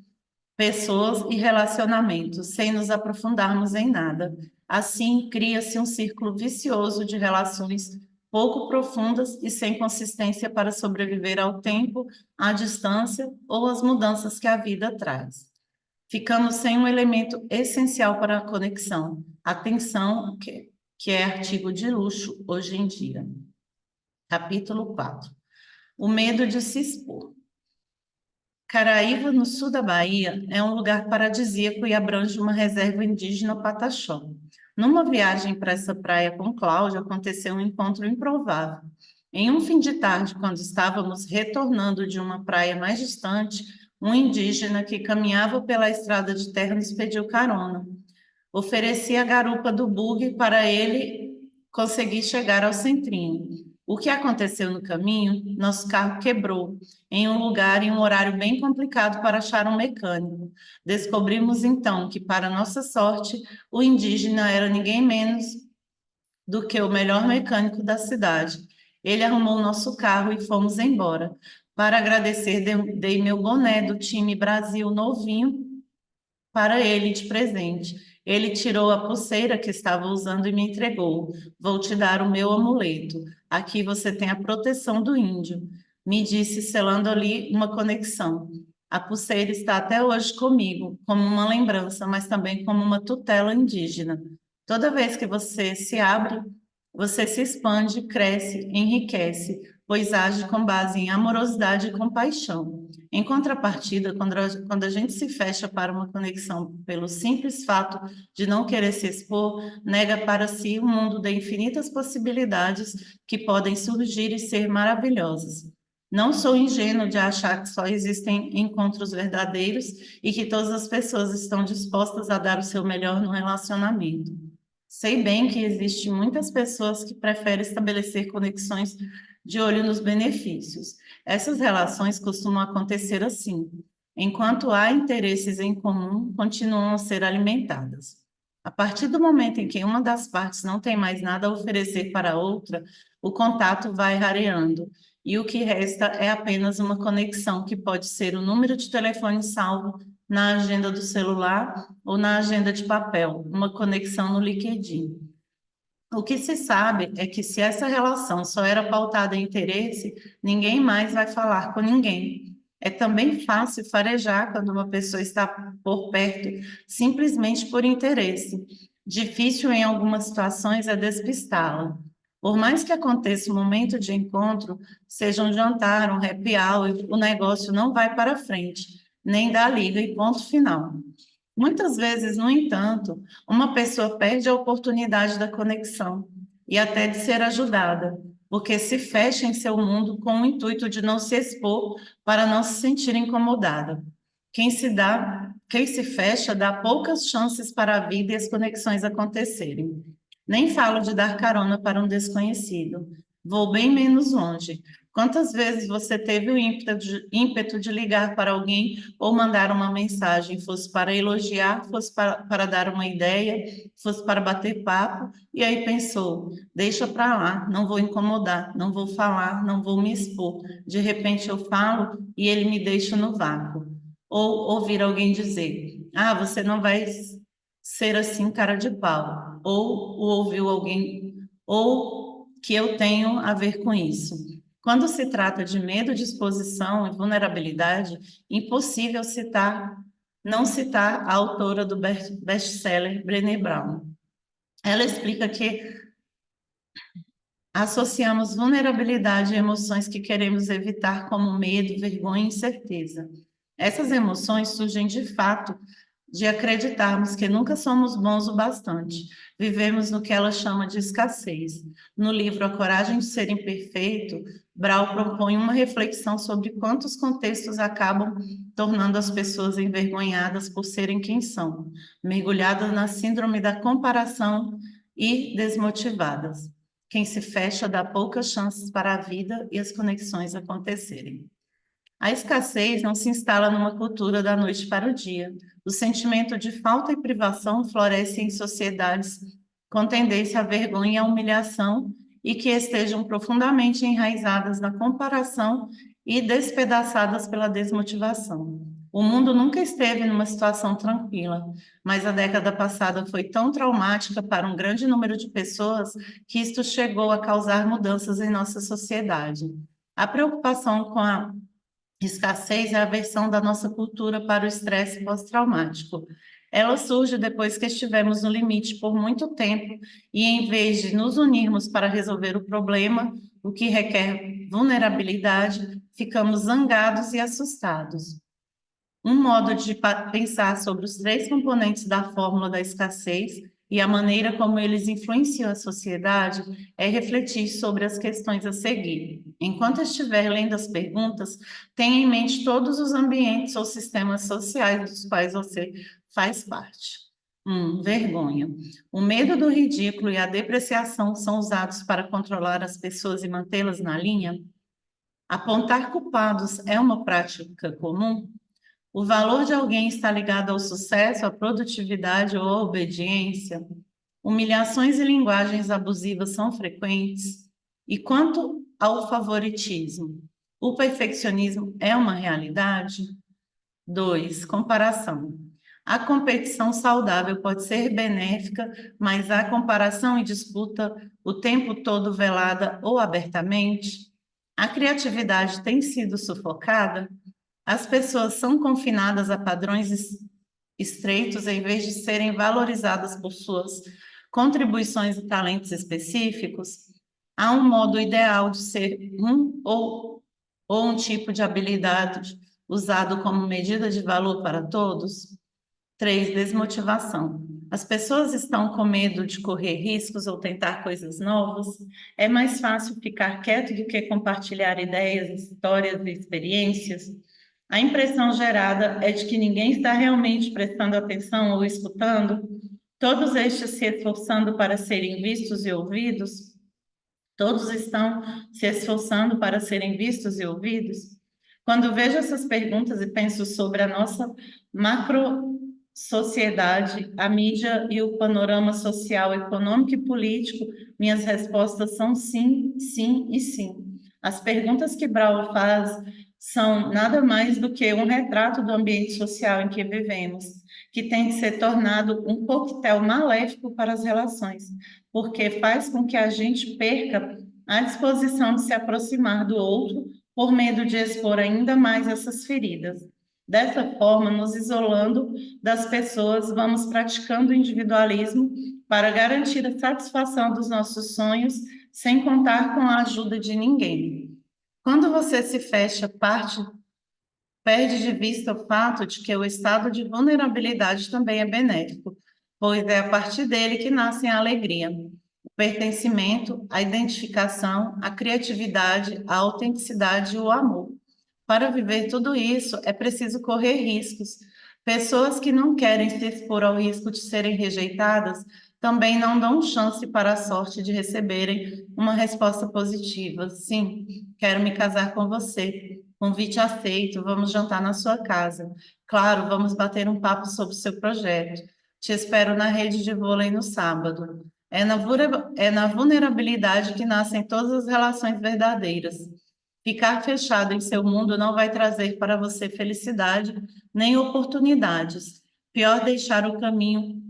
pessoas e relacionamentos, sem nos aprofundarmos em nada. Assim, cria-se um círculo vicioso de relações pouco profundas e sem consistência para sobreviver ao tempo, à distância ou às mudanças que a vida traz. Ficamos sem um elemento essencial para a conexão, atenção, que é artigo de luxo hoje em dia. Capítulo 4. O medo de se expor. Caraíva, no sul da Bahia, é um lugar paradisíaco e abrange uma reserva indígena Pataxó. Numa viagem para essa praia com Cláudia, aconteceu um encontro improvável. Em um fim de tarde, quando estávamos retornando de uma praia mais distante, um indígena que caminhava pela estrada de terra nos pediu carona. Ofereci a garupa do bug para ele conseguir chegar ao centrinho. O que aconteceu no caminho? Nosso carro quebrou em um lugar e um horário bem complicado para achar um mecânico. Descobrimos então que, para nossa sorte, o indígena era ninguém menos do que o melhor mecânico da cidade. Ele arrumou nosso carro e fomos embora. Para agradecer, dei meu boné do time Brasil novinho para ele de presente. Ele tirou a pulseira que estava usando e me entregou. Vou te dar o meu amuleto. Aqui você tem a proteção do índio. Me disse, selando ali uma conexão. A pulseira está até hoje comigo, como uma lembrança, mas também como uma tutela indígena. Toda vez que você se abre, você se expande, cresce, enriquece, pois age com base em amorosidade e compaixão. Em contrapartida, quando a gente se fecha para uma conexão pelo simples fato de não querer se expor, nega para si um mundo de infinitas possibilidades que podem surgir e ser maravilhosas. Não sou ingênuo de achar que só existem encontros verdadeiros e que todas as pessoas estão dispostas a dar o seu melhor no relacionamento. Sei bem que existem muitas pessoas que preferem estabelecer conexões de olho nos benefícios. Essas relações costumam acontecer assim. Enquanto há interesses em comum, continuam a ser alimentadas. A partir do momento em que uma das partes não tem mais nada a oferecer para a outra, o contato vai rareando, e o que resta é apenas uma conexão que pode ser o número de telefone salvo na agenda do celular ou na agenda de papel, uma conexão no LinkedIn. O que se sabe é que se essa relação só era pautada em interesse, ninguém mais vai falar com ninguém. É também fácil farejar quando uma pessoa está por perto simplesmente por interesse. Difícil em algumas situações é despistá-la. Por mais que aconteça um momento de encontro, seja um jantar, um happy hour, o negócio não vai para frente, nem dá liga e ponto final. Muitas vezes, no entanto, uma pessoa perde a oportunidade da conexão e até de ser ajudada, porque se fecha em seu mundo com o intuito de não se expor para não se sentir incomodada. Quem se fecha dá poucas chances para a vida e as conexões acontecerem. Nem falo de dar carona para um desconhecido. Vou bem menos longe. Quantas vezes você teve o ímpeto de ligar para alguém ou mandar uma mensagem, fosse para elogiar, fosse para dar uma ideia, fosse para bater papo, e aí pensou: deixa para lá, não vou incomodar, não vou falar, não vou me expor. De repente eu falo e ele me deixa no vácuo. Ou ouvir alguém dizer: ah, você não vai ser assim, cara de pau. Ou ouviu alguém, ou que eu tenho a ver com isso. Quando se trata de medo de exposição e vulnerabilidade, impossível não citar a autora do best-seller Brené Brown. Ela explica que associamos vulnerabilidade a emoções que queremos evitar, como medo, vergonha e incerteza. Essas emoções surgem de fato de acreditarmos que nunca somos bons o bastante. Vivemos no que ela chama de escassez. No livro A Coragem de Ser Imperfeito, Brau propõe uma reflexão sobre quantos contextos acabam tornando as pessoas envergonhadas por serem quem são, mergulhadas na síndrome da comparação e desmotivadas. Quem se fecha dá poucas chances para a vida e as conexões acontecerem. A escassez não se instala numa cultura da noite para o dia. O sentimento de falta e privação floresce em sociedades com tendência à vergonha e à humilhação e que estejam profundamente enraizadas na comparação e despedaçadas pela desmotivação. O mundo nunca esteve numa situação tranquila, mas a década passada foi tão traumática para um grande número de pessoas que isto chegou a causar mudanças em nossa sociedade. A preocupação com a escassez é a versão da nossa cultura para o estresse pós-traumático. Ela surge depois que estivemos no limite por muito tempo e, em vez de nos unirmos para resolver o problema, o que requer vulnerabilidade, ficamos zangados e assustados. Um modo de pensar sobre os três componentes da fórmula da escassez e a maneira como eles influenciam a sociedade é refletir sobre as questões a seguir. Enquanto estiver lendo as perguntas, tenha em mente todos os ambientes ou sistemas sociais dos quais você faz parte. Vergonha. O medo do ridículo e a depreciação são usados para controlar as pessoas e mantê-las na linha? Apontar culpados é uma prática comum? O valor de alguém está ligado ao sucesso, à produtividade ou à obediência? Humilhações e linguagens abusivas são frequentes? E quanto ao favoritismo? O perfeccionismo é uma realidade? 2. Comparação. A competição saudável pode ser benéfica, mas a comparação e disputa o tempo todo velada ou abertamente? A criatividade tem sido sufocada? As pessoas são confinadas a padrões estreitos em vez de serem valorizadas por suas contribuições e talentos específicos? Há um modo ideal de ser ou um tipo de habilidade usado como medida de valor para todos? 3. Desmotivação. As pessoas estão com medo de correr riscos ou tentar coisas novas? É mais fácil ficar quieto do que compartilhar ideias, histórias e experiências? A impressão gerada é de que ninguém está realmente prestando atenção ou escutando, todos estes se esforçando para serem vistos e ouvidos. Todos estão se esforçando para serem vistos e ouvidos. Quando vejo essas perguntas e penso sobre a nossa macro sociedade, a mídia e o panorama social, econômico e político, minhas respostas são sim, sim e sim. As perguntas que Brau faz são nada mais do que um retrato do ambiente social em que vivemos, que tem que ser tornado um coquetel maléfico para as relações, porque faz com que a gente perca a disposição de se aproximar do outro por medo de expor ainda mais essas feridas. Dessa forma, nos isolando das pessoas, vamos praticando o individualismo para garantir a satisfação dos nossos sonhos, sem contar com a ajuda de ninguém. Quando você se fecha, perde de vista o fato de que o estado de vulnerabilidade também é benéfico, pois é a partir dele que nascem a alegria, o pertencimento, a identificação, a criatividade, a autenticidade e o amor. Para viver tudo isso, é preciso correr riscos. Pessoas que não querem se expor ao risco de serem rejeitadas também não dão chance para a sorte de receberem uma resposta positiva. Sim, quero me casar com você. Convite aceito, vamos jantar na sua casa. Claro, vamos bater um papo sobre o seu projeto. Te espero na rede de vôlei no sábado. É na vulnerabilidade que nascem todas as relações verdadeiras. Ficar fechado em seu mundo não vai trazer para você felicidade nem oportunidades. Pior deixar o caminho,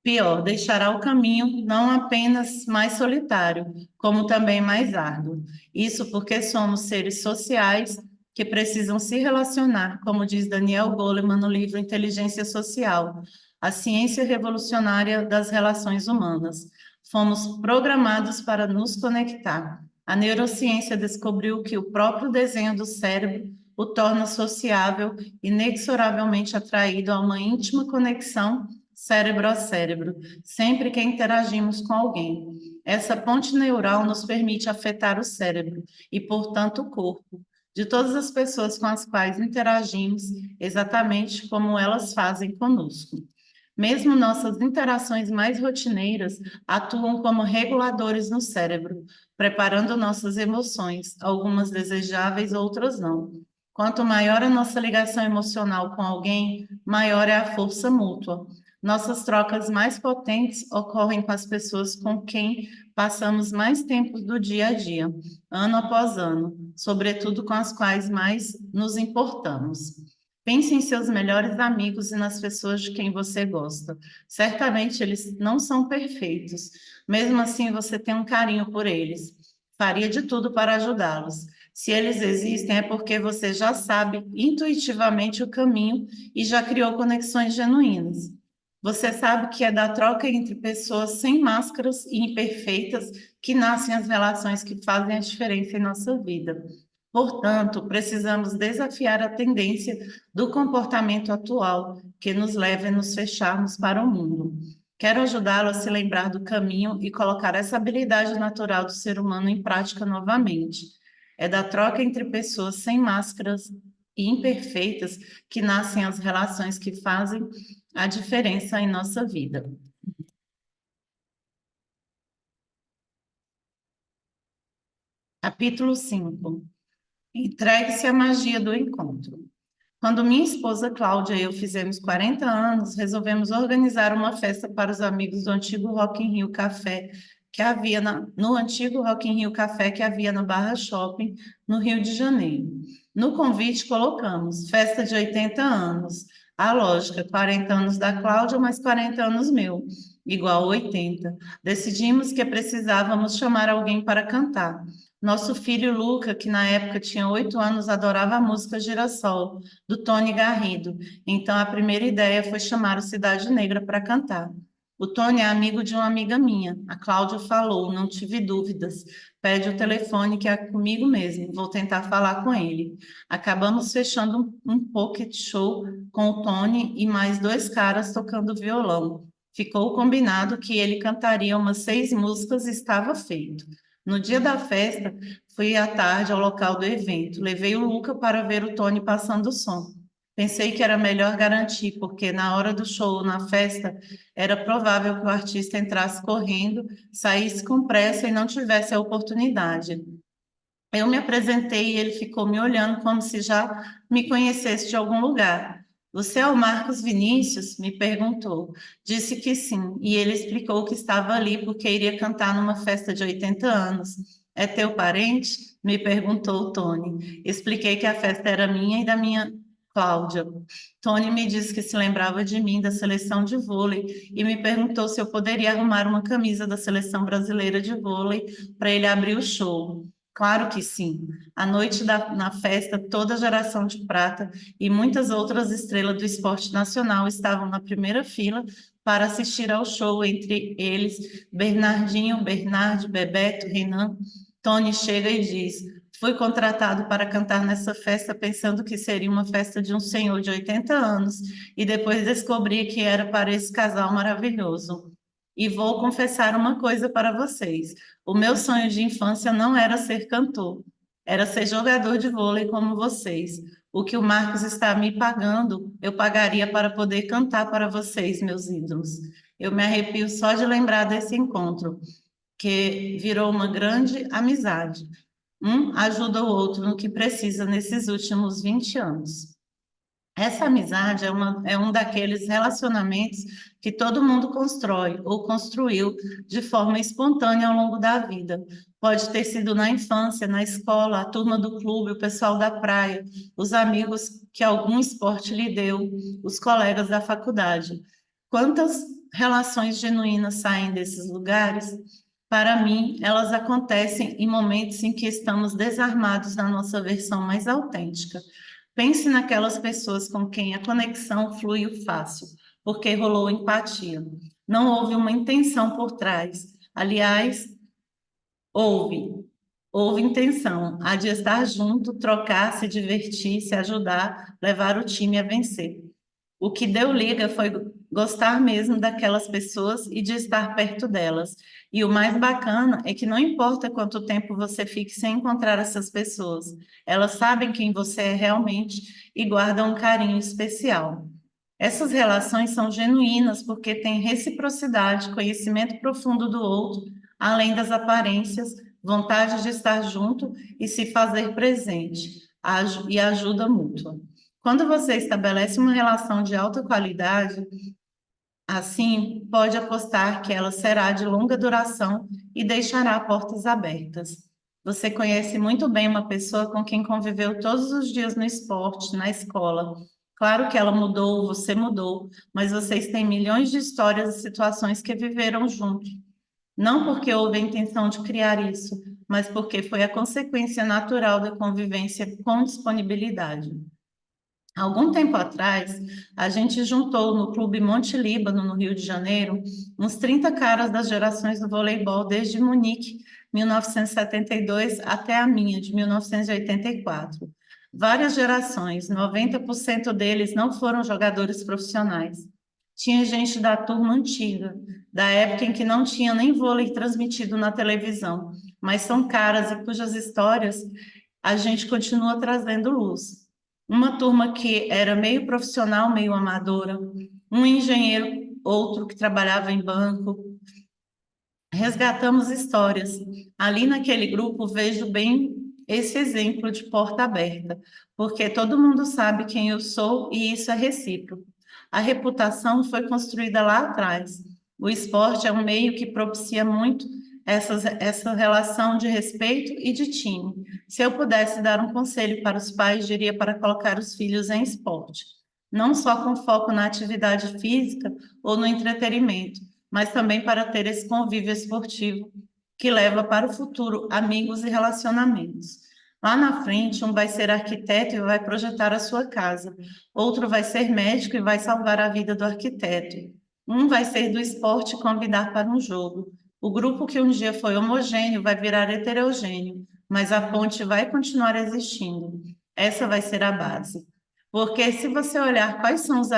pior, deixará o caminho não apenas mais solitário, como também mais árduo. Isso porque somos seres sociais que precisam se relacionar, como diz Daniel Goleman no livro Inteligência Social, a ciência revolucionária das relações humanas. Fomos programados para nos conectar. A neurociência descobriu que o próprio desenho do cérebro o torna sociável, inexoravelmente atraído a uma íntima conexão cérebro a cérebro, sempre que interagimos com alguém. Essa ponte neural nos permite afetar o cérebro e, portanto, o corpo de todas as pessoas com as quais interagimos, exatamente como elas fazem conosco. Mesmo nossas interações mais rotineiras atuam como reguladores no cérebro, preparando nossas emoções, algumas desejáveis, outras não. Quanto maior a nossa ligação emocional com alguém, maior é a força mútua. Nossas trocas mais potentes ocorrem com as pessoas com quem passamos mais tempo do dia a dia, ano após ano, sobretudo com as quais mais nos importamos. Pense em seus melhores amigos e nas pessoas de quem você gosta. Certamente eles não são perfeitos, mesmo assim você tem um carinho por eles. Faria de tudo para ajudá-los. Se eles existem, é porque você já sabe intuitivamente o caminho e já criou conexões genuínas. Você sabe que é da troca entre pessoas sem máscaras e imperfeitas que nascem as relações que fazem a diferença em nossa vida. Portanto, precisamos desafiar a tendência do comportamento atual que nos leva a nos fecharmos para o mundo. Quero ajudá-lo a se lembrar do caminho e colocar essa habilidade natural do ser humano em prática novamente. É da troca entre pessoas sem máscaras e imperfeitas que nascem as relações que fazem a diferença em nossa vida. Capítulo 5. Entregue-se à magia do encontro. Quando minha esposa Cláudia e eu fizemos 40 anos, resolvemos organizar uma festa para os amigos do antigo Rock in Rio Café que havia no antigo Rock in Rio Café que havia na Barra Shopping, no Rio de Janeiro. No convite colocamos festa de 80 anos. A lógica, 40 anos da Cláudia mais 40 anos meu, igual 80. Decidimos que precisávamos chamar alguém para cantar. Nosso filho Luca, que na época tinha 8 anos, adorava a música Girassol do Tony Garrido. Então, a primeira ideia foi chamar o Cidade Negra para cantar. O Tony é amigo de uma amiga minha. A Cláudia falou, não tive dúvidas. Pede o telefone que é comigo mesmo. Vou tentar falar com ele. Acabamos fechando um pocket show com o Tony e mais dois caras tocando violão. Ficou combinado que ele cantaria umas 6 músicas e estava feito. No dia da festa, fui à tarde ao local do evento. Levei o Luca para ver o Tony passando o som. Pensei que era melhor garantir, porque na hora do show, na festa, era provável que o artista entrasse correndo, saísse com pressa e não tivesse a oportunidade. Eu me apresentei e ele ficou me olhando como se já me conhecesse de algum lugar. Você é o Marcos Vinícius? Me perguntou. Disse que sim, e ele explicou que estava ali porque iria cantar numa festa de 80 anos. É teu parente? Me perguntou o Tony. Expliquei que a festa era minha e da minha Cláudia. Tony me disse que se lembrava de mim da seleção de vôlei e me perguntou se eu poderia arrumar uma camisa da seleção brasileira de vôlei para ele abrir o show. Claro que sim. À noite na festa, toda a geração de prata e muitas outras estrelas do esporte nacional estavam na primeira fila para assistir ao show, entre eles Bernardinho, Bernardo, Bebeto, Renan. Tony chega e diz: fui contratado para cantar nessa festa pensando que seria uma festa de um senhor de 80 anos e depois descobri que era para esse casal maravilhoso. E vou confessar uma coisa para vocês: o meu sonho de infância não era ser cantor, era ser jogador de vôlei como vocês. O que o Marcos está me pagando, eu pagaria para poder cantar para vocês, meus ídolos. Eu me arrepio só de lembrar desse encontro, que virou uma grande amizade. Um ajuda o outro no que precisa nesses últimos 20 anos. Essa amizade é um daqueles relacionamentos que todo mundo constrói ou construiu de forma espontânea ao longo da vida. Pode ter sido na infância, na escola, a turma do clube, o pessoal da praia, os amigos que algum esporte lhe deu, os colegas da faculdade. Quantas relações genuínas saem desses lugares? Para mim, elas acontecem em momentos em que estamos desarmados na nossa versão mais autêntica. Pense naquelas pessoas com quem a conexão fluiu fácil, porque rolou empatia. Não houve uma intenção por trás. Aliás, houve. Houve intenção. A de estar junto, trocar, se divertir, se ajudar, levar o time a vencer. O que deu liga foi gostar mesmo daquelas pessoas e de estar perto delas. E o mais bacana é que não importa quanto tempo você fique sem encontrar essas pessoas, elas sabem quem você é realmente e guardam um carinho especial. Essas relações são genuínas porque têm reciprocidade, conhecimento profundo do outro, além das aparências, vontade de estar junto e se fazer presente, e ajuda mútua. Quando você estabelece uma relação de alta qualidade, assim, pode apostar que ela será de longa duração e deixará portas abertas. Você conhece muito bem uma pessoa com quem conviveu todos os dias no esporte, na escola. Claro que ela mudou, você mudou, mas vocês têm milhões de histórias e situações que viveram juntos. Não porque houve a intenção de criar isso, mas porque foi a consequência natural da convivência com disponibilidade. Algum tempo atrás, a gente juntou no Clube Monte Líbano, no Rio de Janeiro, uns 30 caras das gerações do voleibol, desde Munique, 1972, até a minha, de 1984. Várias gerações, 90% deles não foram jogadores profissionais. Tinha gente da turma antiga, da época em que não tinha nem vôlei transmitido na televisão, mas são caras e cujas histórias a gente continua trazendo luz. Uma turma que era meio profissional, meio amadora, um engenheiro, outro que trabalhava em banco. Resgatamos histórias. Ali naquele grupo vejo bem esse exemplo de porta aberta, porque todo mundo sabe quem eu sou e isso é recíproco. A reputação foi construída lá atrás. O esporte é um meio que propicia muito essa relação de respeito e de time. Se eu pudesse dar um conselho para os pais, diria para colocar os filhos em esporte, não só com foco na atividade física ou no entretenimento, mas também para ter esse convívio esportivo que leva para o futuro amigos e relacionamentos. Lá na frente, um vai ser arquiteto e vai projetar a sua casa, outro vai ser médico e vai salvar a vida do arquiteto. Um vai ser do esporte e convidar para um jogo. O grupo que um dia foi homogêneo vai virar heterogêneo, mas a ponte vai continuar existindo. Essa vai ser a base. Porque se você olhar quais são os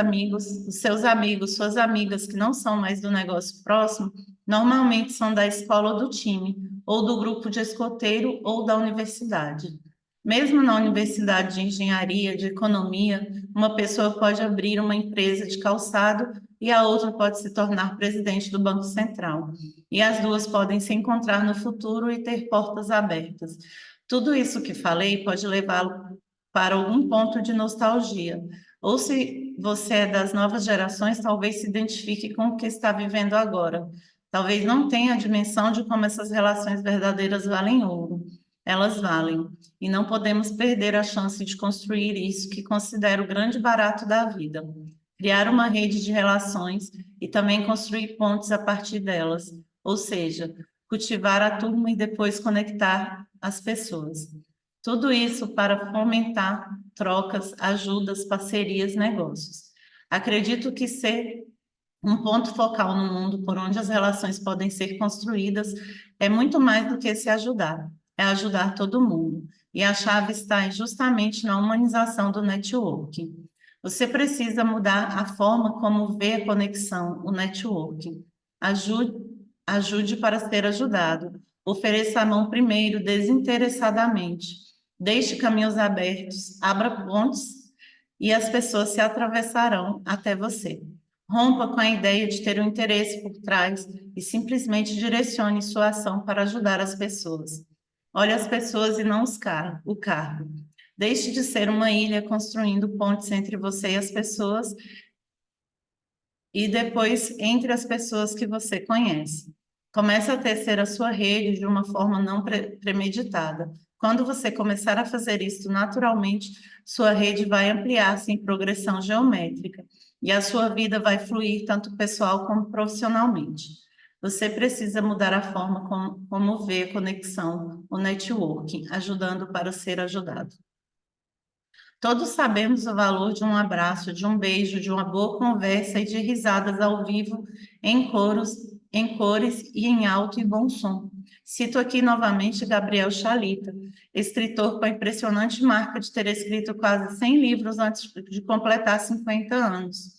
seus amigos, suas amigas que não são mais do negócio próximo, normalmente são da escola ou do time, ou do grupo de escoteiro ou da universidade. Mesmo na universidade de engenharia, de economia, uma pessoa pode abrir uma empresa de calçado e a outra pode se tornar presidente do Banco Central. E as duas podem se encontrar no futuro e ter portas abertas. Tudo isso que falei pode levá-lo para algum ponto de nostalgia, ou se você é das novas gerações, talvez se identifique com o que está vivendo agora. Talvez não tenha a dimensão de como essas relações verdadeiras valem ouro. Elas valem. E não podemos perder a chance de construir isso que considero o grande barato da vida. Criar uma rede de relações e também construir pontes a partir delas. Ou seja, cultivar a turma e depois conectar as pessoas. Tudo isso para fomentar trocas, ajudas, parcerias, negócios. Acredito que ser um ponto focal no mundo por onde as relações podem ser construídas é muito mais do que se ajudar, é ajudar todo mundo. E a chave está justamente na humanização do networking. Você precisa mudar a forma como vê a conexão, o networking. Ajude, ajude para ser ajudado. Ofereça a mão primeiro, desinteressadamente. Deixe caminhos abertos, abra pontes e as pessoas se atravessarão até você. Rompa com a ideia de ter um interesse por trás e simplesmente direcione sua ação para ajudar as pessoas. Olhe as pessoas e não o cargo. Deixe de ser uma ilha construindo pontes entre você e as pessoas e depois entre as pessoas que você conhece. Comece a tecer a sua rede de uma forma não premeditada. Quando você começar a fazer isso naturalmente, sua rede vai ampliar-se em progressão geométrica e a sua vida vai fluir tanto pessoal como profissionalmente. Você precisa mudar a forma como vê a conexão, o networking, ajudando para ser ajudado. Todos sabemos o valor de um abraço, de um beijo, de uma boa conversa e de risadas ao vivo, em coros, em cores e em alto e bom som. Cito aqui novamente Gabriel Chalita, escritor com a impressionante marca de ter escrito quase 100 livros antes de completar 50 anos.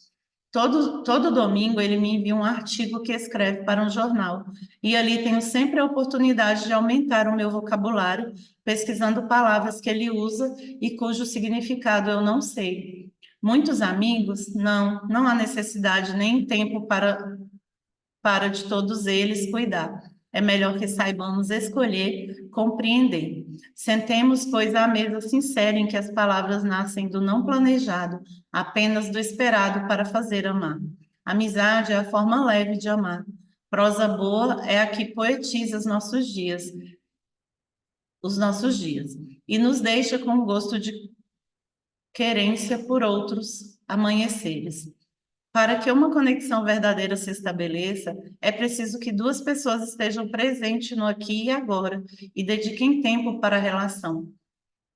Todo domingo ele me envia um artigo que escreve para um jornal, e ali tenho sempre a oportunidade de aumentar o meu vocabulário, pesquisando palavras que ele usa e cujo significado eu não sei. Muitos amigos? Não há necessidade nem tempo para de todos eles cuidar. É melhor que saibamos escolher, compreender. Sentemos, pois, à mesa sincera em que as palavras nascem do não planejado, apenas do esperado para fazer amar. Amizade é a forma leve de amar. Prosa boa é a que poetiza os nossos dias, e nos deixa com o gosto de querência por outros amanheceres. Para que uma conexão verdadeira se estabeleça, é preciso que duas pessoas estejam presentes no aqui e agora e dediquem tempo para a relação,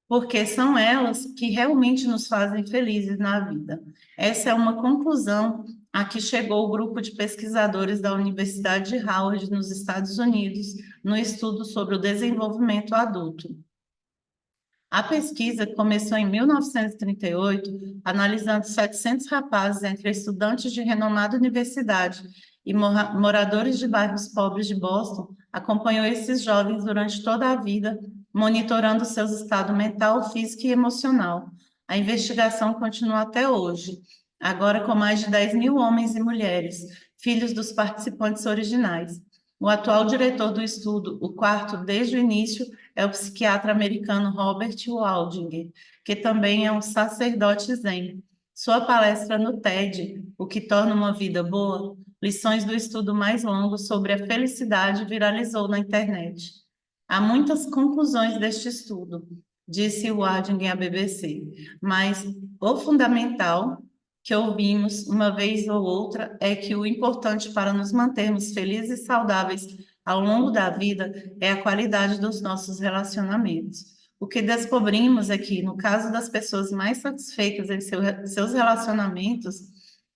porque são elas que realmente nos fazem felizes na vida. Essa é uma conclusão a que chegou o grupo de pesquisadores da Universidade de Howard, nos Estados Unidos, no estudo sobre o desenvolvimento adulto. A pesquisa começou em 1938, analisando 700 rapazes entre estudantes de renomada universidade e moradores de bairros pobres de Boston. Acompanhou esses jovens durante toda a vida, monitorando seus estados mental, físico e emocional. A investigação continua até hoje, agora com mais de 10 mil homens e mulheres, filhos dos participantes originais. O atual diretor do estudo, o quarto desde o início, é o psiquiatra americano Robert Waldinger, que também é um sacerdote zen. Sua palestra no TED, O que torna uma vida boa, lições do estudo mais longo sobre a felicidade, viralizou na internet. Há muitas conclusões deste estudo, disse Waldinger à BBC, mas o fundamental que ouvimos uma vez ou outra é que o importante para nos mantermos felizes e saudáveis ao longo da vida é a qualidade dos nossos relacionamentos. O que descobrimos é que, no caso das pessoas mais satisfeitas em seus relacionamentos,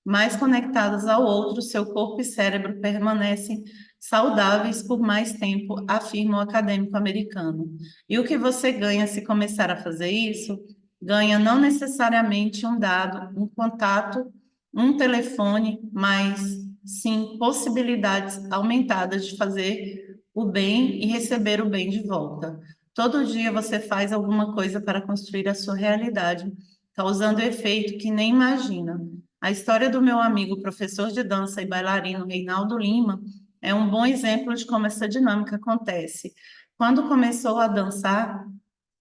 mais conectadas ao outro, seu corpo e cérebro permanecem saudáveis por mais tempo, afirma o acadêmico americano. E o que você ganha se começar a fazer isso? Ganha não necessariamente um dado, um contato, um telefone, mas sim possibilidades aumentadas de fazer o bem e receber o bem de volta. Todo dia você faz alguma coisa para construir a sua realidade, causando efeito que nem imagina. A história do meu amigo, professor de dança e bailarino Reinaldo Lima, é um bom exemplo de como essa dinâmica acontece. Quando começou a dançar,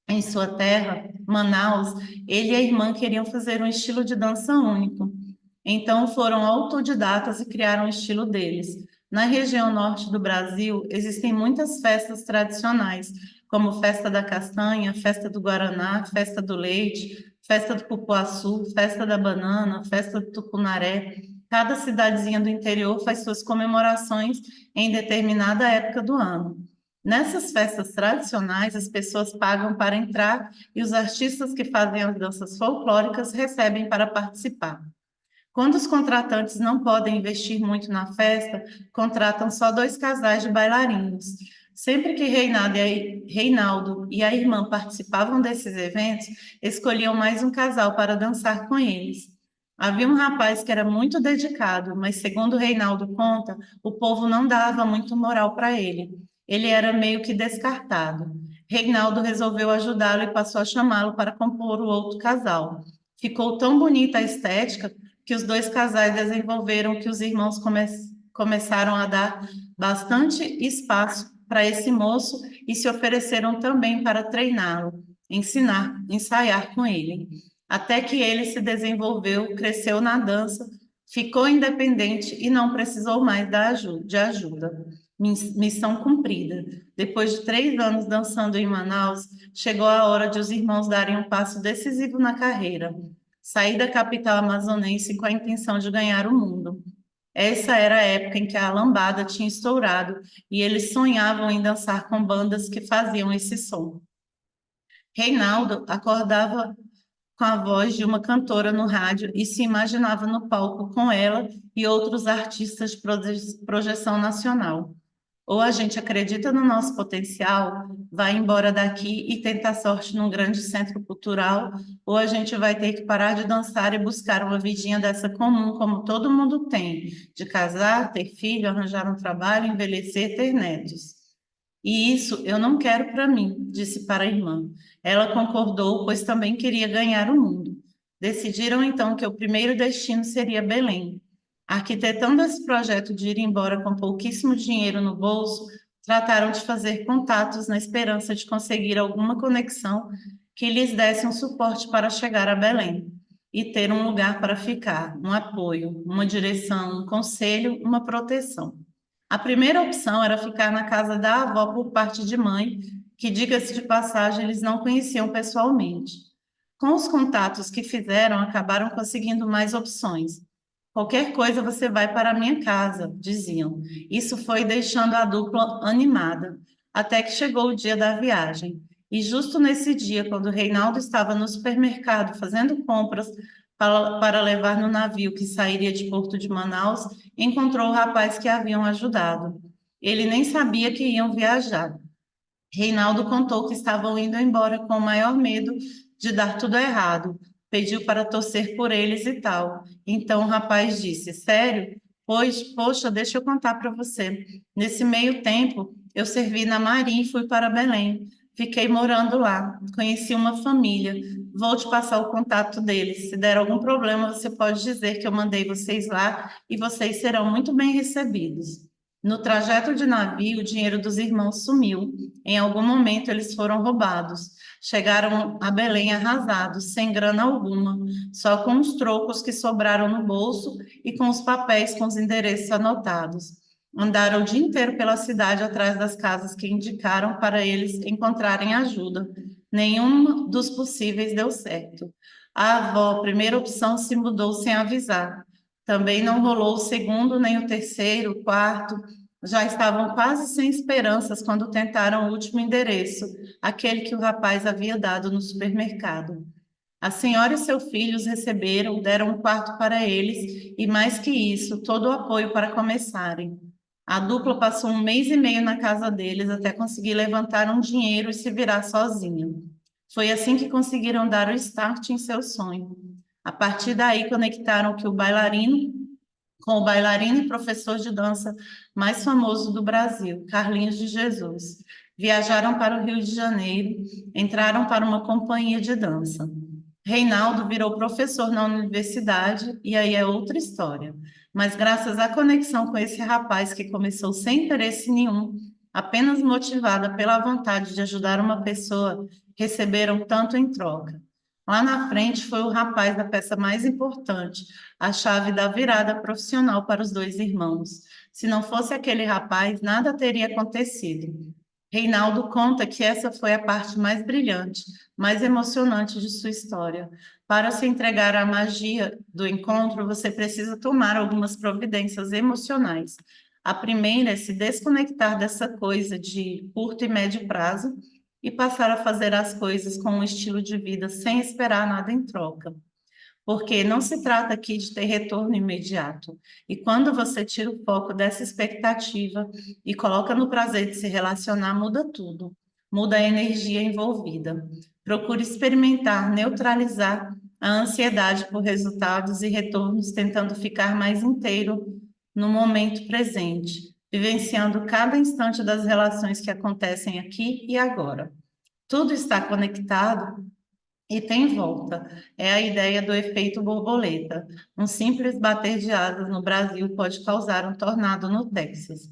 em sua terra, Manaus, ele e a irmã queriam fazer um estilo de dança único. Então foram autodidatas e criaram o estilo deles. Na região norte do Brasil, existem muitas festas tradicionais, como festa da castanha, festa do guaraná, festa do leite, festa do cupuaçu, festa da banana, festa do tucunaré. Cada cidadezinha do interior faz suas comemorações em determinada época do ano. Nessas festas tradicionais, as pessoas pagam para entrar e os artistas que fazem as danças folclóricas recebem para participar. Quando os contratantes não podem investir muito na festa, contratam só dois casais de bailarinos. Sempre que Reinaldo e a irmã participavam desses eventos, escolhiam mais um casal para dançar com eles. Havia um rapaz que era muito dedicado, mas segundo Reinaldo conta, o povo não dava muito moral para ele. Ele era meio que descartado. Reinaldo resolveu ajudá-lo e passou a chamá-lo para compor o outro casal. Ficou tão bonita a estética que os dois casais desenvolveram que os irmãos começaram a dar bastante espaço para esse moço e se ofereceram também para treiná-lo, ensinar, ensaiar com ele. Até que ele se desenvolveu, cresceu na dança, ficou independente e não precisou mais de ajuda. Missão cumprida. Depois de 3 anos dançando em Manaus, chegou a hora de os irmãos darem um passo decisivo na carreira. Saí da capital amazonense com a intenção de ganhar o mundo. Essa era a época em que a lambada tinha estourado e eles sonhavam em dançar com bandas que faziam esse som. Reinaldo acordava com a voz de uma cantora no rádio e se imaginava no palco com ela e outros artistas de projeção nacional. Ou a gente acredita no nosso potencial, vai embora daqui e tenta a sorte num grande centro cultural, ou a gente vai ter que parar de dançar e buscar uma vidinha dessa comum, como todo mundo tem, de casar, ter filho, arranjar um trabalho, envelhecer, ter netos. E isso eu não quero para mim, disse para a irmã. Ela concordou, pois também queria ganhar o mundo. Decidiram então que o primeiro destino seria Belém. Arquitetando esse projeto de ir embora com pouquíssimo dinheiro no bolso, trataram de fazer contatos na esperança de conseguir alguma conexão que lhes desse um suporte para chegar a Belém e ter um lugar para ficar, um apoio, uma direção, um conselho, uma proteção. A primeira opção era ficar na casa da avó por parte de mãe, que, diga-se de passagem, eles não conheciam pessoalmente. Com os contatos que fizeram, acabaram conseguindo mais opções. Qualquer coisa você vai para a minha casa, diziam. Isso foi deixando a dupla animada, até que chegou o dia da viagem. E justo nesse dia, quando Reinaldo estava no supermercado fazendo compras para levar no navio que sairia de Porto de Manaus, encontrou o rapaz que haviam ajudado. Ele nem sabia que iam viajar. Reinaldo contou que estavam indo embora com o maior medo de dar tudo errado. Pediu para torcer por eles e tal. Então o rapaz disse: Sério? Pois, poxa, deixa eu contar para você. Nesse meio tempo, eu servi na Marinha e fui para Belém. Fiquei morando lá. Conheci uma família. Vou te passar o contato deles. Se der algum problema, você pode dizer que eu mandei vocês lá e vocês serão muito bem recebidos. No trajeto de navio, o dinheiro dos irmãos sumiu. Em algum momento eles foram roubados. Chegaram a Belém arrasados, sem grana alguma, só com os trocos que sobraram no bolso e com os papéis com os endereços anotados. Andaram o dia inteiro pela cidade atrás das casas que indicaram para eles encontrarem ajuda. Nenhum dos possíveis deu certo. A avó, primeira opção, se mudou sem avisar. Também não rolou o segundo, nem o terceiro, o quarto. Já estavam quase sem esperanças quando tentaram o último endereço, aquele que o rapaz havia dado no supermercado. A senhora e seu filho os receberam, deram um quarto para eles e, mais que isso, todo o apoio para começarem. A dupla passou 1 mês e meio na casa deles até conseguir levantar um dinheiro e se virar sozinha. Foi assim que conseguiram dar o start em seu sonho. A partir daí, conectaram que com o bailarino e professor de dança mais famoso do Brasil, Carlinhos de Jesus. Viajaram para o Rio de Janeiro, entraram para uma companhia de dança. Reinaldo virou professor na universidade e aí é outra história. Mas graças à conexão com esse rapaz que começou sem interesse nenhum, apenas motivada pela vontade de ajudar uma pessoa, receberam tanto em troca. Lá na frente foi o rapaz da peça mais importante, a chave da virada profissional para os dois irmãos. Se não fosse aquele rapaz, nada teria acontecido. Reinaldo conta que essa foi a parte mais brilhante, mais emocionante de sua história. Para se entregar à magia do encontro, você precisa tomar algumas providências emocionais. A primeira é se desconectar dessa coisa de curto e médio prazo e passar a fazer as coisas com um estilo de vida sem esperar nada em troca. Porque não se trata aqui de ter retorno imediato. E quando você tira o foco dessa expectativa e coloca no prazer de se relacionar, muda tudo. Muda a energia envolvida. Procure experimentar, neutralizar a ansiedade por resultados e retornos, tentando ficar mais inteiro no momento presente, vivenciando cada instante das relações que acontecem aqui e agora. Tudo está conectado e tem volta. É a ideia do efeito borboleta. Um simples bater de asas no Brasil pode causar um tornado no Texas.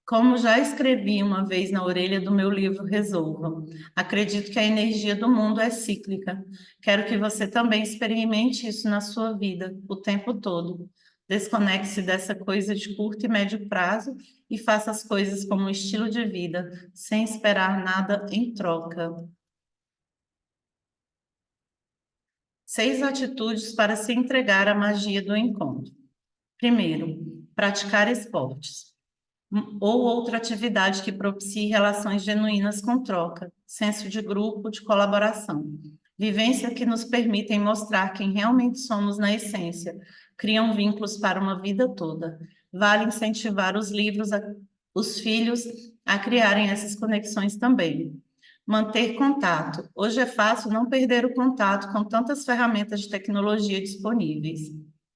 Como já escrevi uma vez na orelha do meu livro Resolva, acredito que a energia do mundo é cíclica. Quero que você também experimente isso na sua vida, o tempo todo. Desconecte-se dessa coisa de curto e médio prazo e faça as coisas como um estilo de vida, sem esperar nada em troca. 6 atitudes para se entregar à magia do encontro. Primeiro, praticar esportes ou outra atividade que propicie relações genuínas com troca, senso de grupo, de colaboração. Vivência que nos permitem mostrar quem realmente somos na essência, criam vínculos para uma vida toda. Vale incentivar os filhos a criarem essas conexões também. Manter contato. Hoje é fácil não perder o contato com tantas ferramentas de tecnologia disponíveis.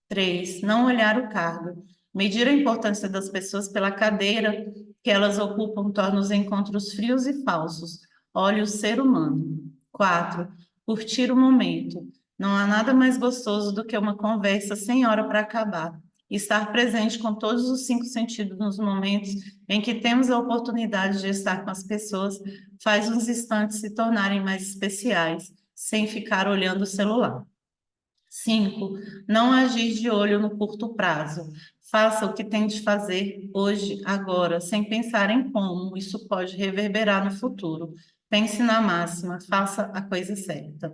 3, não olhar o cargo. Medir a importância das pessoas pela cadeira que elas ocupam torna os encontros frios e falsos. Olhe o ser humano. 4, curtir o momento. Não há nada mais gostoso do que uma conversa sem hora para acabar. Estar presente com todos os 5 sentidos nos momentos em que temos a oportunidade de estar com as pessoas faz os instantes se tornarem mais especiais, sem ficar olhando o celular. 5, não agir de olho no curto prazo. Faça o que tem de fazer hoje, agora, sem pensar em como isso pode reverberar no futuro. Pense na máxima, faça a coisa certa.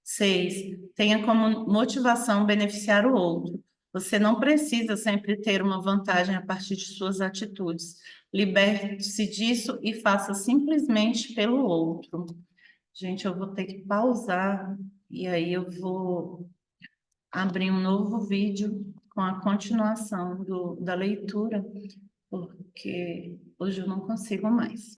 6, tenha como motivação beneficiar o outro. Você não precisa sempre ter uma vantagem a partir de suas atitudes. Liberte-se disso e faça simplesmente pelo outro. Gente, eu vou ter que pausar e aí eu vou abrir um novo vídeo com a continuação da leitura, porque hoje eu não consigo mais.